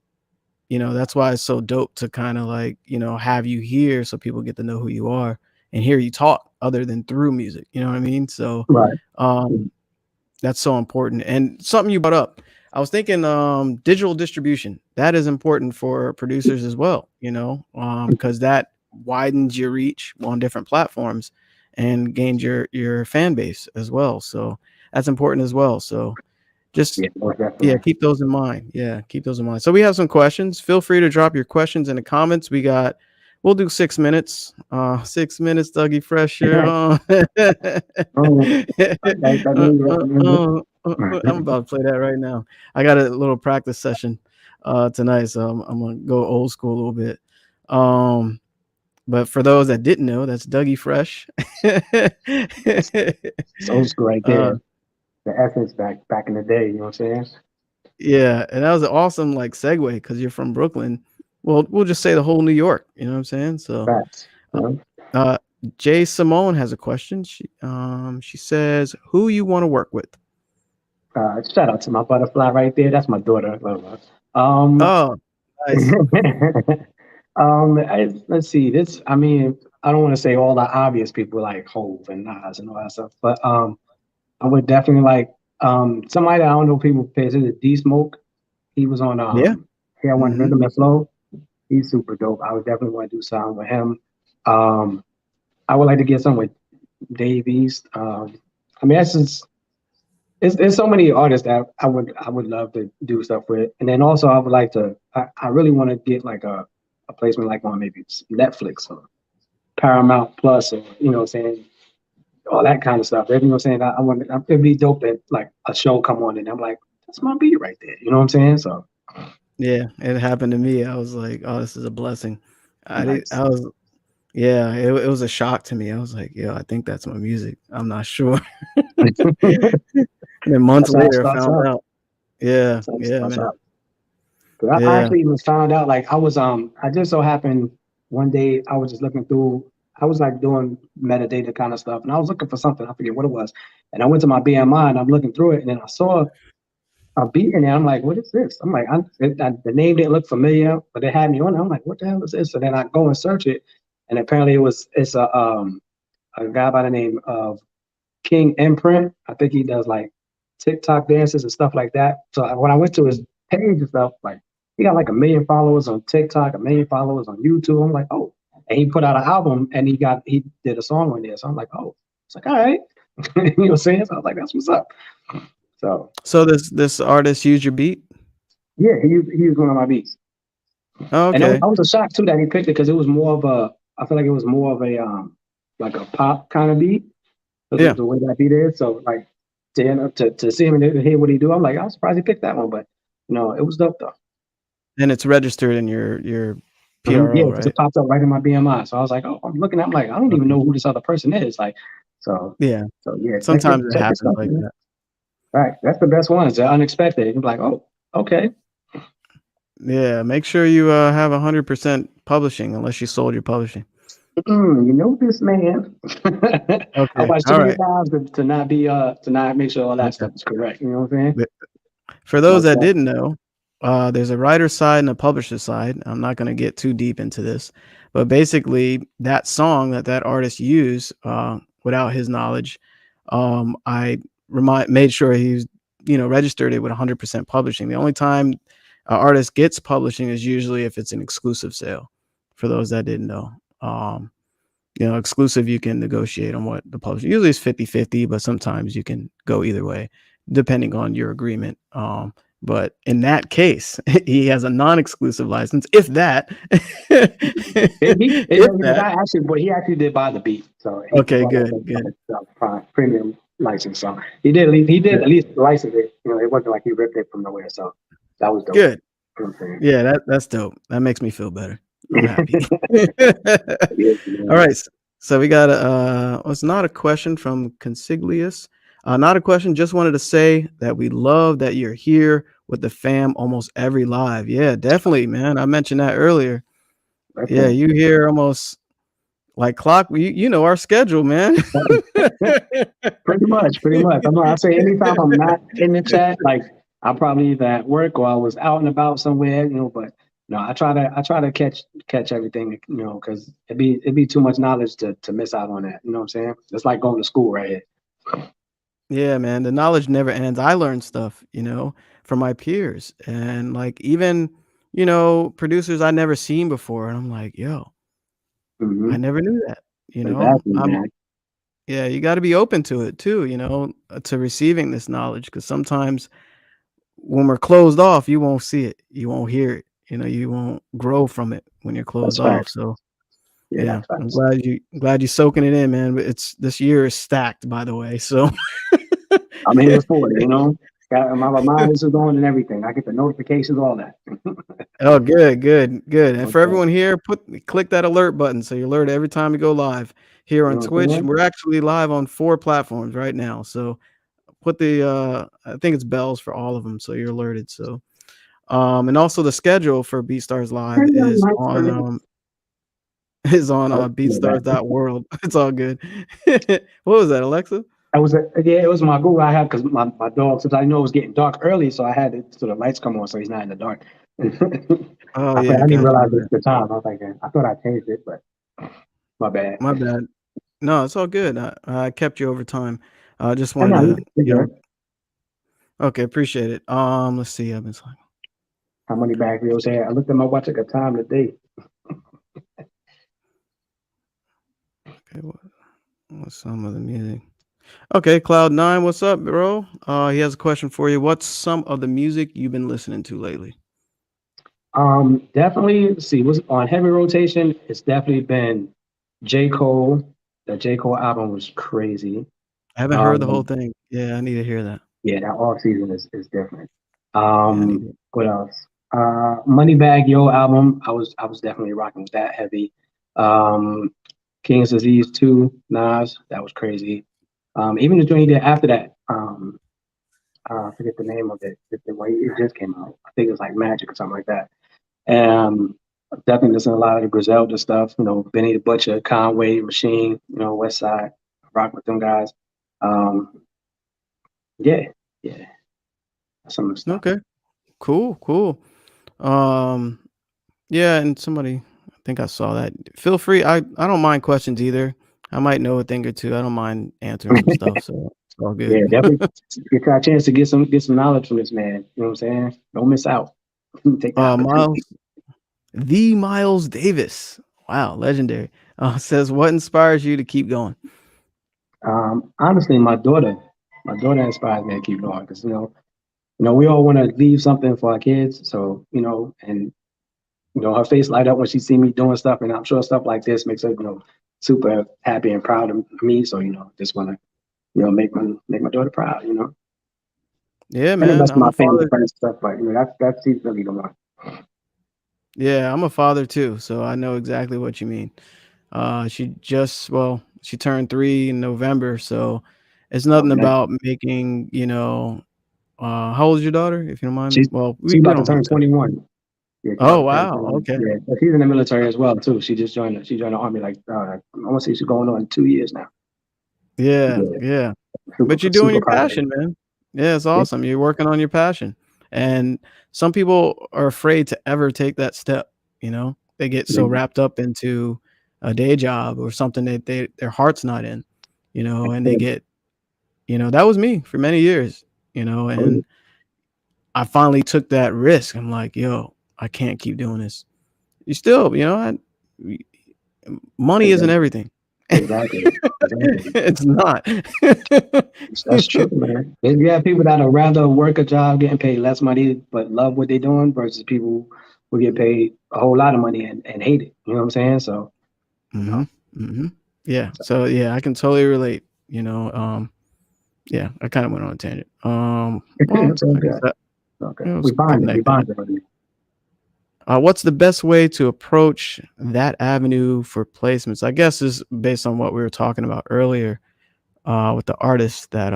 that's why it's so dope to kind of like have you here so people get to know who you are and hear you talk other than through music. You know what I mean? So right. um that's so important. And something you brought up, I was thinking digital distribution. That is important for producers as well, because that widens your reach on different platforms and gains your fan base as well. So that's important as well. So just Yeah, most yeah, definitely. keep those in mind. Yeah, keep those in mind. So we have some questions. Feel free to drop your questions in the comments. We'll do 6 minutes. 6 minutes, Dougie Fresh here. Oh, that means I'm about to play that right now. I got a little practice session tonight, so I'm gonna go old school a little bit. Um, but for those that didn't know, that's Dougie Fresh. it's old school right uh, there. The essence back in the day. You know what I'm saying? Yeah, and that was an awesome like segue because you're from Brooklyn. Well, we'll just say the whole New York. You know what I'm saying? So, Facts. uh, uh, Jay Simone has a question. She says, "Who you want to work with?" Shout out to my butterfly right there. That's my daughter. Love her. Um, Oh, nice. let's see. I mean, I don't want to say all the obvious people like Hove and Nas and all that stuff, but I would definitely like somebody that I don't know people pay attention to. D Smoke. He was on Yeah. Here One Hmm. Rhythm and Flow. He's super dope. I would definitely want to do something with him. Um, I would like to get some with Dave East. I mean, that's just it's so many artists that I would love to do stuff with, and then also I would like to. I really want to get like a placement like on maybe Netflix or Paramount Plus or what I'm saying, all that kind of stuff. You know what I'm saying? I want it'd be dope that like a show come on and I'm like, that's my beat right there. You know what I'm saying? So Yeah, it happened to me. I was like, "Oh, this is a blessing." nice. I was yeah, it was a shock to me. I was like, "Yo, I think that's my music. I'm not sure." And then months That's how it later, I starts found up. out. Yeah, That's how it yeah, starts man. up. 'Cause I Yeah. actually even found out like I just so happened one day I was just looking through. I was like doing metadata kind of stuff, and I was looking for something. I forget what it was, and I went to my BMI and I'm looking through it, and then I saw a beat in there. I'm like, what is this? I'm like, the name didn't look familiar, but it had me on it. I'm like, what the hell is this? So then I go and search it, and apparently it's a guy by the name of King Imprint. I think he does like TikTok dances and stuff like that. So when I went to his page and stuff, like he got like 1 million followers on TikTok, 1 million followers on YouTube. I'm like, oh, and he put out an album and he did a song on there. So I'm like, oh, it's like, all right, you know what I'm saying? So I was like, that's what's up. So So this artist used your beat? yeah, he was one of my beats. Oh, And okay. I was shocked too that he picked it because it was more of a, I feel like it was more of a like a pop kind of beat because of Yeah, the way that beat is. So like to see him and to hear what he do, I'm like, I'm surprised he picked that one, but it was dope though. and it's registered in your Yeah, PRO, because it right? popped up right in my BMI. So I was like, oh, I'm looking, I'm like, I don't even Okay. know who this other person is. Like, so Yeah. so yeah, Sometimes it check your happens stuff, like man. that. Right, that's the best ones. They're unexpected. You're like, oh, okay. Yeah, make sure you, have 100% publishing unless you sold your publishing. You know this man. I Okay, watched too many alright, times to not make sure all that okay. stuff is correct. You know what I'm saying? But for those Most that didn't definitely. know, there's a writer's side and a publisher's side. I'm not gonna get too deep into this, but basically that song that artist used, without his knowledge, I made sure he's, registered it with 100% publishing. The only time an artist gets publishing is usually if it's an exclusive sale, for those that didn't know. Um, exclusive, you can negotiate on what the publisher usually is 50-50, but sometimes you can go either way depending on your agreement. But in that case, he has a non-exclusive license, if that. If The that. guy actually, but he actually did buy the beat, so he Okay, bought like good, good, a premium license. So he did good, at least license it. It wasn't like he ripped it from nowhere. So that was dope. good. You know what I'm Yeah, that's dope. That makes me feel better. I'm happy. saying? Yeah, All man. right. So we got it's not a question from Consiglius. Not a question. Just wanted to say that we love that you're here with the fam almost every live. Yeah, definitely, man. I mentioned that earlier. Yeah, Listen, you here almost like clock. You know our schedule, man. pretty much, pretty much. I say anytime I'm not in the chat, like I'm probably either at work or I was out and about somewhere, but no, I try to catch everything, because it'd be too much knowledge to miss out on that. You know what I'm saying? It's like going to school right here. Yeah, man. The knowledge never ends. I learned stuff, from my peers and like even, producers I never seen before. And I'm like, yo, I Hmm. never knew that. Exactly, I'm man. Yeah, you got to be open to it too, to receiving this knowledge because sometimes when we're closed off, you won't see it, you won't hear it, you won't grow from it when you're That's closed off. facts. So Yeah, yeah, that's I'm facts. glad you soaking it in, man. But it's this year is stacked, by the way. So I'm here for it. Got my reminders are on and everything. I get the notifications, all that. oh, good, good, good. And Most for everyone definitely. here, click that alert button so you're alerted every time we go live here You on know what I'm Twitch. saying? We're actually live on 4 platforms right now. So put the I think it's bells for all of them, so you're alerted. So and also the schedule for BeatStars Live Turn your is lights on on. Oh, yeah, that. beatstars.world. It's all good. What was that, Alexa? Yeah, it was my Google I had because my dog, since I know it was getting dark early, so I had it so the lights come on so he's not in the dark. Oh I yeah, didn't got you. realize My it's bad. the time. I was like, I thought I changed it, but my bad. My bad. No, it's all good. I kept you over time. I just I wanted know to, you're good. okay, appreciate it. Let's see. I've been How many back reels had? I looked at my watch at the time today. Okay, what's some of the music? Okay, Cloud9, what's up, bro? He has a question for you. What's some of the music you've been listening to lately? Definitely. Let's see, what's on heavy rotation? It's definitely been J. Cole. The J. Cole album was crazy. I haven't heard the whole Um, thing. Yeah, I need to hear that. yeah, that off season is different. Yeah, I need to. What else? Moneybag Yo album. I was definitely rocking with that heavy. Um, King's Disease 2, Nas, that was crazy. Even the joint he did after that. I forget the name of it. The way it just came out. I think it was like Magic or something like that. Definitely listen to a lot of the Griselda stuff, Benny the Butcher, Conway, Machine, West Side, rock with them guys. Um, yeah, yeah, that's some of the stuff. Okay, cool, cool. Um, yeah, and somebody, I think I saw that. Feel free. I don't mind questions either. I might know a thing or two. I don't mind answering some stuff, so it's all Yeah, good. definitely get a chance to get some knowledge from this man. You know what I'm saying? Don't miss out. Take the opportunity. Miles, the Miles Davis. Wow, legendary. Says what inspires you to keep going? Honestly, my daughter inspires me to keep going because we all want to leave something for our kids. So and her face light up when she see me doing stuff, and I'm sure stuff like this makes her, super happy and proud of me. So just want to, make my daughter proud. Yeah, And the man. rest of I'm my a family father. friends stuff, but that's she's really the one. Yeah, I'm a father too, so I know exactly what you mean. She turned 3 in November, so it's nothing Okay, about making, how old is your daughter, if you don't mind? she's Well, she's you about to don't need turn to. 21. Yeah, she's Oh, about to turn wow, 21. okay. Yeah, but she's in the military as well too. She joined the army like I want to say she's going on 2 years now. Yeah, Yeah, yeah. super But you're doing super your proud of her. passion, man. Yeah, it's Yeah, awesome. You're working on your passion. And some people are afraid to ever take that step, you know? They get so yeah, wrapped up into a day job or something that their heart's not in, and they get, that was me for many years, oh, yeah. and I finally took that risk. I'm like, "Yo, I can't keep doing this." You still, money isn't Exactly, everything. exactly, exactly. It's not. That's true, man. You have people that'll rather work a job getting paid less money but love what they're doing versus people who get paid a whole lot of money and hate it. You know what I'm saying? So, you know, Mhm, mhm. Yeah, so, yeah, I can totally relate, yeah, I kinda went on a tangent. Well, it's all I guess good. that Okay. it We was bonded. We connected. bonded on you. What's the best way to approach that avenue for placements? I guess is based on what we were talking about earlier, with the artists that,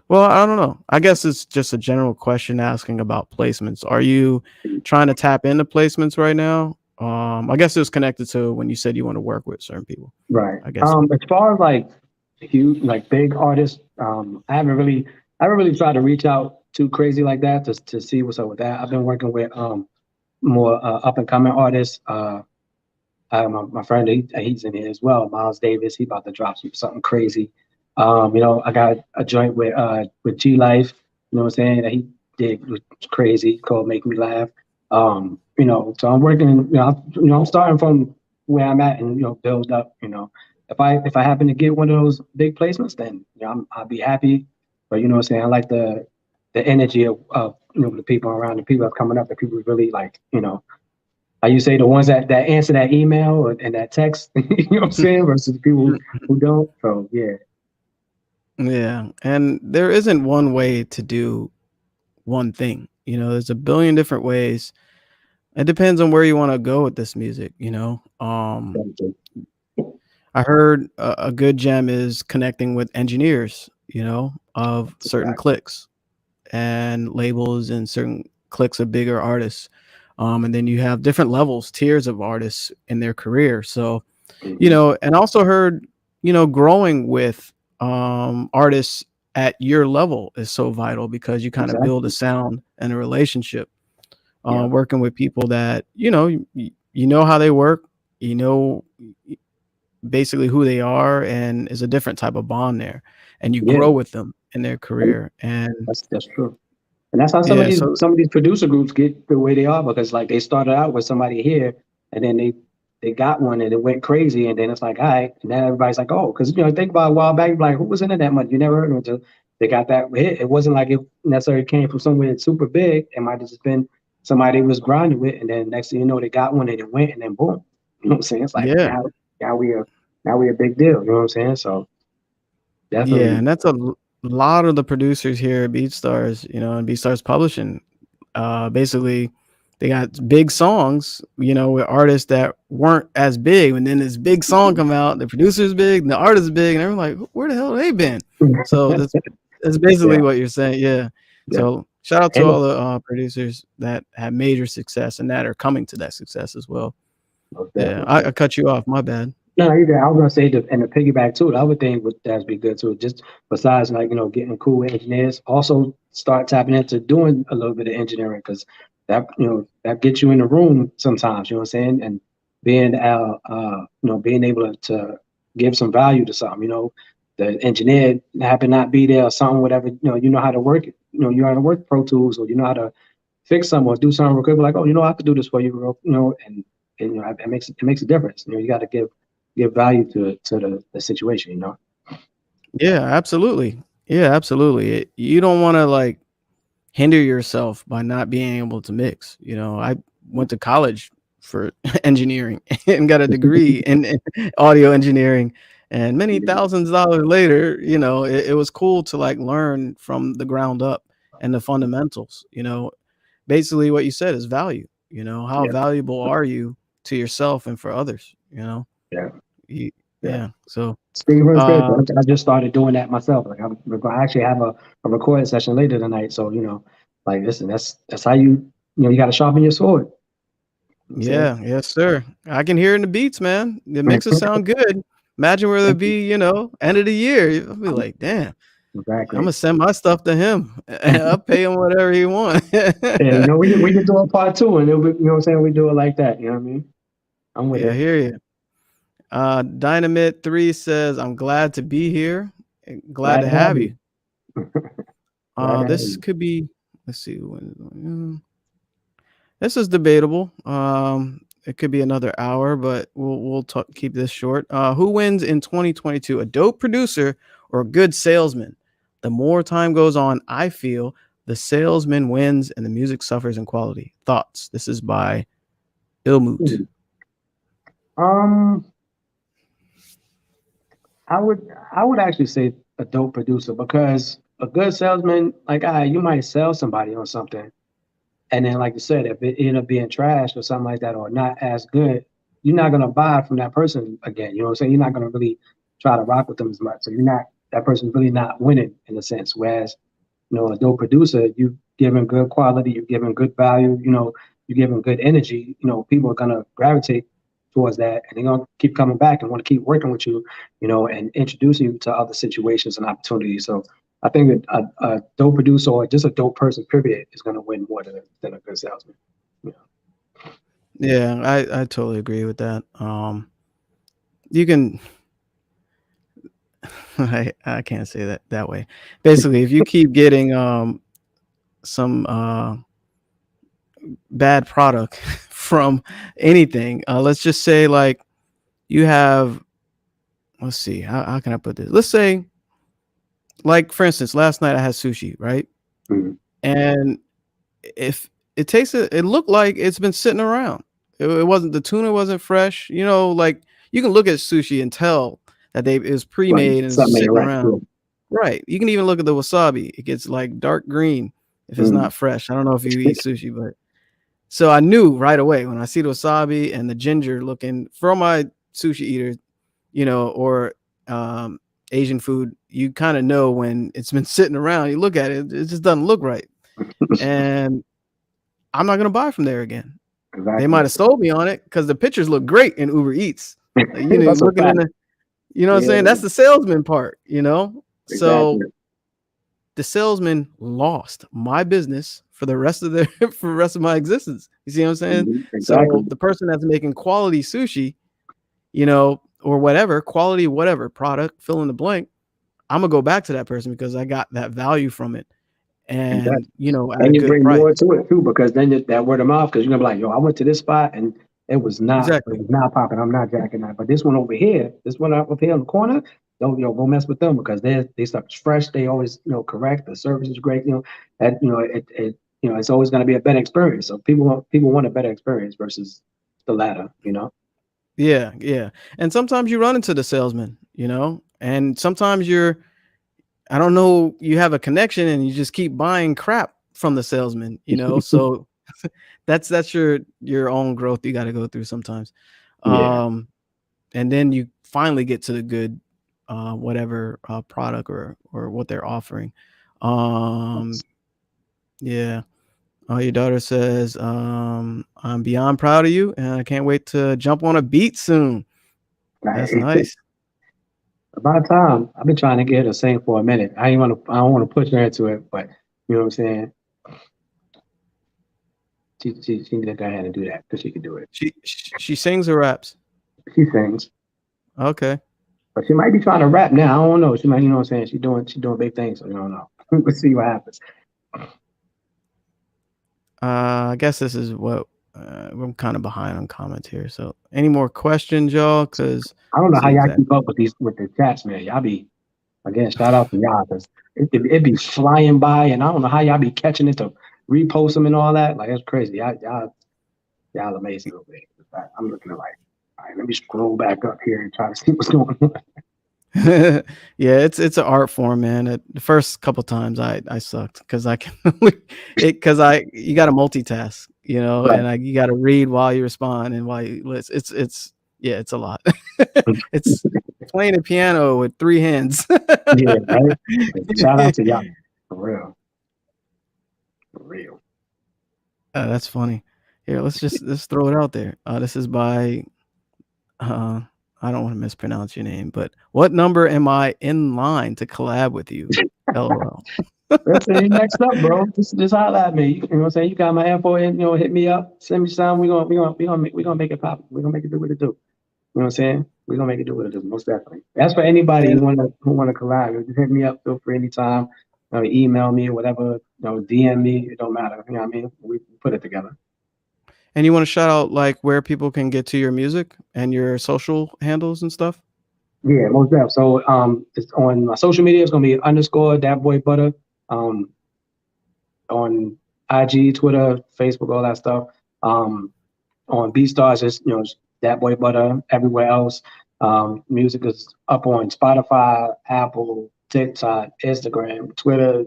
well, I don't know. I guess it's just a general question asking about placements. Are you trying to tap into placements right now? I guess it was connected to when you said you wanna work with certain people. Right. I guess. As far as like huge, like big artists, I haven't really tried to reach out too crazy like that to see what's up with that. I've been working with more up and coming artists. My friend, he's in here as well. Miles Davis, he about to drop something crazy. I got a joint with G Life. You know what I'm saying? That he did was crazy, called "Make Me Laugh." So I'm working. I'm starting from where I'm at and build up. If I happen to get one of those big placements, then I'll be happy. But you know what I'm saying? I like the energy of the people around, the people that's coming up, the people who really like how you say the ones that answer that email and that text, you know what I'm saying, versus the people who don't. So yeah, Yeah, and there isn't one way to do one thing, there's a billion different ways. It depends on where you wanna go with this music. thank you. I heard a good gem is connecting with engineers, of That's a certain fact. cliques and labels and certain cliques of bigger artists. And then you have different levels, tiers of artists in their career. So, Hmm. and also heard, growing with artists at your level is so vital because you kind of build a Exactly. sound and a relationship, Yeah. working with people that, you know how they work, you know basically who they are, and is a different type of bond there, and you Yeah. grow with them in their And career. And that's true. And that's how some of yeah, these so some of these producer groups get the way they are because like they started out with somebody here and then they they got one and it went crazy, and then it's like, all right, and then everybody's like, oh, because think about a while back, like who was into that much? You never heard of it until they got that hit. It wasn't like it necessarily came from somewhere super big. It might have just been somebody was grinding with, and then next thing you know, they got one and it went, and then boom. You know what I'm saying? It's like Yeah. now we a big deal. You know what I'm saying? So Yeah, definitely, and that's lot of the producers here at BeatStars, and BeatStars Publishing. Basically, they got big songs, with artists that weren't as big, and then this big song come out, the producer's big, and the artist's big, and everyone's like, where the hell have they been? So that's basically yeah, what you're saying. Yeah. yeah, So shout out to and all the producers that have major success and that are coming to that success as well. most Yeah, definitely. I cut you off. My bad. No, either. I was gonna say and the piggyback too. The other thing would that's be good too. Just besides like getting cool engineers, also start tapping into doing a little bit of engineering because that gets you in the room sometimes. You know what I'm saying? And being able to give some value to something. The engineer happen not be there or something, whatever. You know how to work it. You know how to work Pro Tools, or you know how to fix something or do something real quick. Like, oh, I could do this for you, and it makes a difference. You got to give value to the situation. Yeah, absolutely. Yeah, absolutely. You don't want to like hinder yourself by not being able to mix. I went to college for engineering and got a degree in audio engineering. And many thousands of dollars later, it was cool to like learn from the ground up and the fundamentals. Basically what you said is value. How Yeah, valuable are you to yourself and for others? yeah, You, yeah. yeah. So, Speaking for experience, uh, I just started doing that myself. Like I actually have a recording session later tonight. So like listen, that's how you got to sharpen your sword. You know Yeah, yes, sir. I can hear it in the beats, man. The what mixes sound good. Imagine where they'll I'm saying? be, end of the year. I'll be like, damn, I'm Exactly. gonna send my stuff to him. I'll pay him whatever he wants. Yeah, we can do a part two, and then what I'm saying, we do it like that. You know what I mean? I'm with Yeah, I it. hear you. Dynamite 3 says, I'm glad to be here. Glad Glad to to have have you. you. Glad to have This you. could be, let's see. This is debatable. It could be another hour, but we'll talk, keep this short. Who wins in 2022? A dope producer or a good salesman? The more time goes on, I feel the salesman wins and the music suffers in quality. Thoughts? This is by Ilmut. Hmm. Um, I would actually say a dope producer because a good salesman, like you might sell somebody on something, and then like you said, if it ended up being trash or something like that, or not as good, you're not gonna buy from that person again. You know what I'm saying? You're not gonna really try to rock with them as much. So you're not that person's really not winning in a sense. Whereas a dope producer, you giving good quality, you're giving good value, you're giving good energy, people are gonna gravitate towards that and they're gonna keep coming back and want to keep working with you, and introducing you to other situations and opportunities. So I think a dope producer or just a dope person, period, is gonna win more than a good salesman. You Yeah, I totally agree with that. You can I can't say that way. Basically, if you keep getting some bad product from anything, let's just say like you have, let's see, how can I put this? Let's say, like, for instance, last night I had sushi, right? know? And if it looked like it's been sitting around. It wasn't, the tuna wasn't fresh. Like you can look at sushi and tell that it was Right. pre-made and it's Something ain't sitting right. around. Yeah. Right. You can even look at the wasabi. It gets like dark green if it's Mm. not fresh. I don't know if you eat sushi, but so I knew right away when I see the wasabi and the ginger looking from my sushi eater, or um, Asian food, you kind of know when it's been sitting around. You look at it, it just doesn't look right. And I'm not gonna buy from there again. They Exactly. might have sold me on it because the pictures look great in Uber Eats. Like, That's a looking in fact. the, what I'm Yeah. saying? That's the salesman part. Exactly. So the salesman lost my business for the rest of for the rest of my existence. You see what I'm saying? Exactly. So the person that's making quality sushi, or whatever, quality, whatever product, fill in the blank, I'm gonna go back to that person because I got that value from it Exactly. and, at a And you good bring more price. to it too, because then that word of mouth, because you're gonna be like, yo, I went to this spot and It Exactly. was not popping. I'm not jacking that. But this one over here, this one up here in the corner, don't go mess with them because they stuff is fresh. They always correct. The service is great. And it's always going to be a better experience. So people want a better experience versus the latter. Yeah, yeah. And sometimes you run into the salesman, and sometimes I don't know, you have a connection and you just keep buying crap from the salesman, so that's your own growth you got to go through sometimes. Yeah. And then you finally get to the good whatever product or what they're offering. Um yeah. Your daughter says, I'm beyond proud of you and I can't wait to jump on a beat soon. That's Like, nice. about time. I've been trying to get her to sing for a minute. I don't want to push her into it, but you know what I'm saying. She need to go ahead and do that because she can do it. She sings or raps. She sings, Okay. but she might be trying to rap now. I don't know. She might, what I'm saying. She doing big things, so you don't know. Let's see what happens. I guess this is what I'm kind of behind on comments here. So, any more questions, y'all? Because I don't know how see y'all exactly. keep up with the chats, man. Y'all be again. Shout out to y'all because it be flying by, and I don't know how y'all be catching it to repost them and all that. Like it's crazy. Y'all amazing over there. I'm looking at like, all right, let me scroll back up here and try to see what's going on. Yeah, it's an art form, man. The first couple times I sucked because I can because I you got to multitask, Right. and you got to read while you respond and while you listen. It's yeah, it's a lot. It's playing a piano with three hands. Yeah, right. Like, shout out to y'all for real, for real. That's funny. Here, let's throw it out there. This is by uh, I don't want to mispronounce your name, but what number am I in line to collab with you? LOL. That's it. Next up, bro. Just holler at me. You know what I'm saying? You got my info in, hit me up, send me some. We gonna make it pop. We're gonna make it do what it do. You know what I'm saying? We're gonna make it do what it do, most definitely. As for anybody And who wanna collab, just hit me up, feel free anytime. Email me or whatever, DM me, it don't matter. You know what I mean? We put it together. And you want to shout out like where people can get to your music and your social handles and stuff? Yeah, most definitely. So it's on my social media, it's gonna be underscore DatBoiButta. Um on IG, Twitter, Facebook, all that stuff. On BeatStars, it's that boy butter everywhere else. Music is up on Spotify, Apple, TikTok, Instagram, Twitter,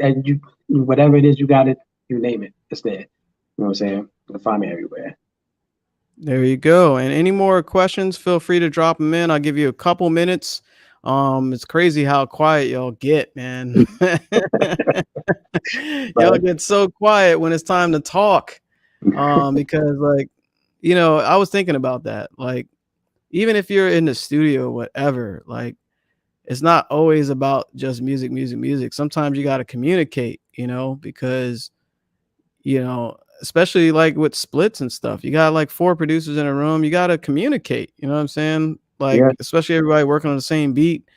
and you whatever it is you got it, you name it, it's there. You know what I'm saying? You can find me everywhere. There you go. And any more questions, feel free to drop them in. I'll give you a couple minutes. It's crazy how quiet y'all get, man. Y'all But get so quiet when it's time to talk. Because like, I was thinking about that. Like, even if you're in the studio, whatever, like it's not always about just music, music, music. Sometimes you got to communicate, because especially like with splits and stuff, you got like four producers in a room, you got to communicate, you know what I'm saying? Like, yeah, especially everybody working on the same beat,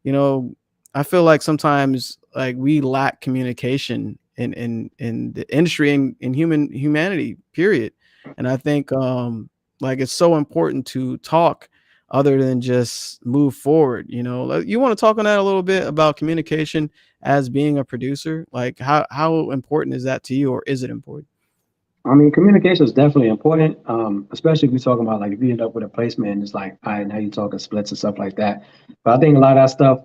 you know, I feel like sometimes like we lack communication in the industry and in humanity, period. And I think like it's so important to talk other than just move forward. Like, you want to talk on that a little bit about communication as being a producer? Like how important is that to you, or is it important? I mean, communication is definitely important, especially if we're talking about like if you end up with a placement, it's like, all right, now you're talking splits and stuff like that. But I think a lot of that stuff,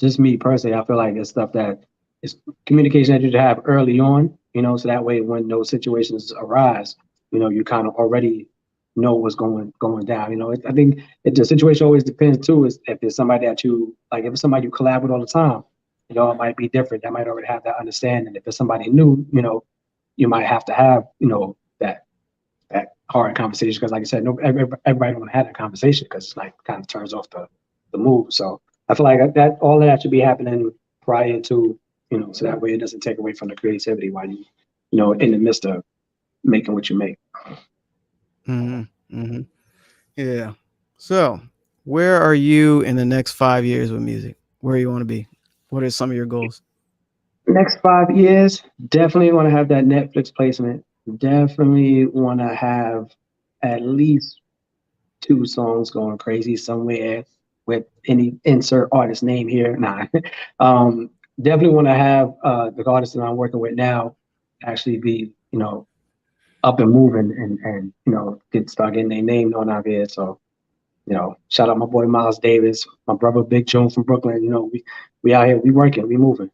just me personally, I feel like it's stuff that is communication that you should have early on, so that way when those situations arise, you kind of already know what's going down. I think the situation always depends too, is if it's somebody that you like, if it's somebody you collab with all the time, it might be different. That might already have that understanding. If it's somebody new, you might have to have, that hard conversation because, like I said, no, everybody don't have that conversation because it's like kind of turns off the move. So I feel like that all of that should be happening prior to, so that way it doesn't take away from the creativity while in the midst of making what you make. Hmm. Hmm. Yeah. So, where are you in the next 5 years with music? Where you want to be? What are some of your goals? Next 5 years, definitely want to have that Netflix placement. Definitely want to have at least two songs going crazy somewhere with any insert artist name here. Nah. um, Definitely want to have the artist that I'm working with now actually be, up and moving and start getting their name known out here. So, shout out my boy Miles Davis, my brother Big Joan from Brooklyn. We out here, we working, we moving.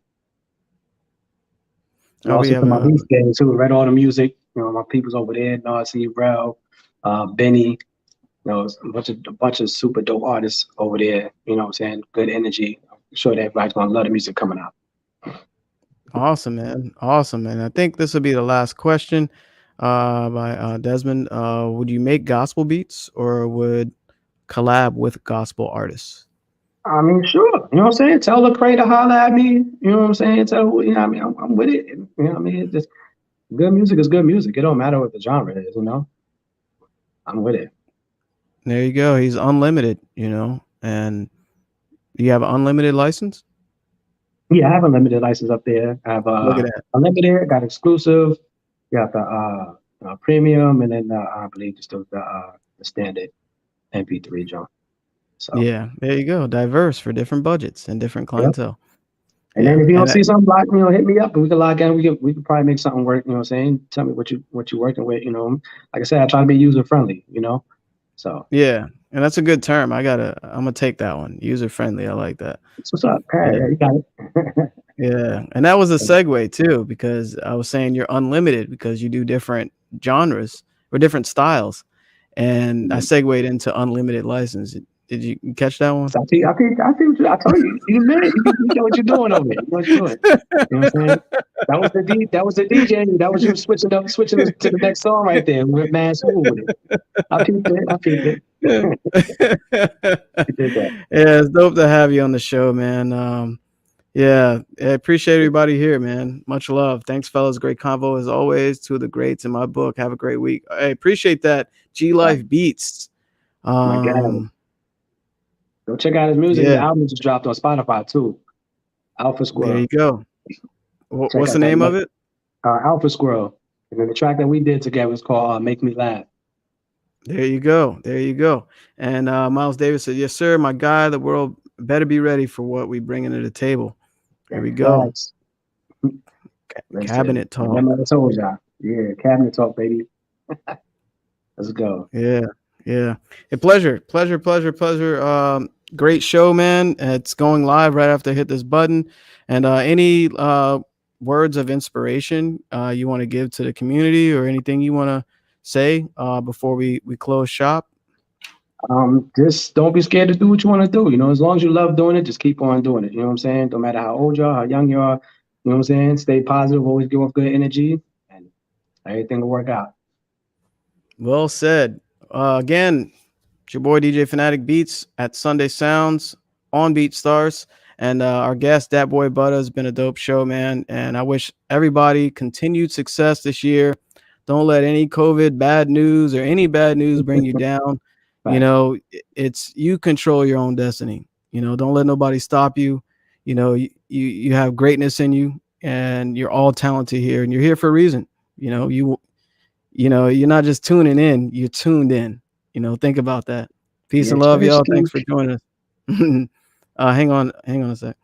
And I'll be also to my having Beast gang too, Red Autumn Music, my people's over there, Narcy, Rel, Benny, a bunch of super dope artists over there, what I'm saying? Good energy. I'm sure that everybody's gonna love the music coming out. awesome, man. Awesome, man. I think this will be the last question by Desmond. Would you make gospel beats or would collab with gospel artists? I mean, sure. You know what I'm saying? Tell Lecrae to holler at me. You know what I'm saying? I mean? I'm with it. You know what I mean? It's just good music is good music. It don't matter what the genre is. I'm with it. There you go. He's unlimited, and you have an unlimited license? Yeah, I have a limited license up there. I have Look at that. unlimited, got exclusive, got the premium, and then I believe just the standard MP3 joint. So Yeah, there you go. Diverse for different budgets and different yeah. clientele. And then Yeah, if you don't and see something like, hit me up and we can log in. We can probably make something work. You know what I'm saying? Tell me what you working with. Like I said, I try to be user friendly. So yeah, and that's a good term. I'm gonna take that one. User friendly. I like that. that's what's up. Hey, Yeah. yeah, you got it. Yeah, and that was a segue too, because I was saying you're unlimited because you do different genres or different styles, and I segued into unlimited license. Did you catch that one? So I see what I told you. You man, you know what you're doing over there. You know what you're doing. You know what I'm saying? That was the DJ. That was you switching to the next song right there. We went mad smooth with it. I peeped it. I peeped it. Yeah. You did that. Yeah, it's dope to have you on the show, man. Yeah, I appreciate everybody here, man. Much love. Thanks, fellas. Great convo as always. Two of the greats in my book. Have a great week. I appreciate that. G Right. Life Beats. My God. Um, Go check out his music. His yeah, album just dropped on Spotify too. Alpha there you Squirrel. go. Check What's the out that name of it? Alpha Squirrel. And then the track that we did together was called "Make Me Laugh." There you go. There you go. And Miles Davis said, "Yes, sir, my guy. The world better be ready for what we bringing to the table." Here we go. Facts. Listen, Cabinet talk. remember I told y'all. Yeah, cabinet talk, baby. Let's go. Yeah, yeah. A pleasure, pleasure, pleasure, pleasure. Great show, man. It's going live right after I hit this button. And any words of inspiration you want to give to the community, or anything you want to say before we close shop? Just don't be scared to do what you want to do. As long as you love doing it, just keep on doing it. You know what I'm saying? No matter how old you are, how young you are, you know what I'm saying? Stay positive, always give off good energy, and everything will work out. Well said. Again, it's your boy DJ Fanatic Beats at Sunday Sounds on BeatStars. And our guest, DatBoiButta, has been a dope show, man. And I wish everybody continued success this year. Don't let any COVID bad news or any bad news bring you down. Right. It's you control your own destiny. Don't let nobody stop you. You have greatness in you, and you're all talented here, and you're here for a reason. You're not just tuning in, you're tuned in. Think about that. Peace and Yes, love, sir, y'all. Ski. Thanks for joining us. Hang on a sec.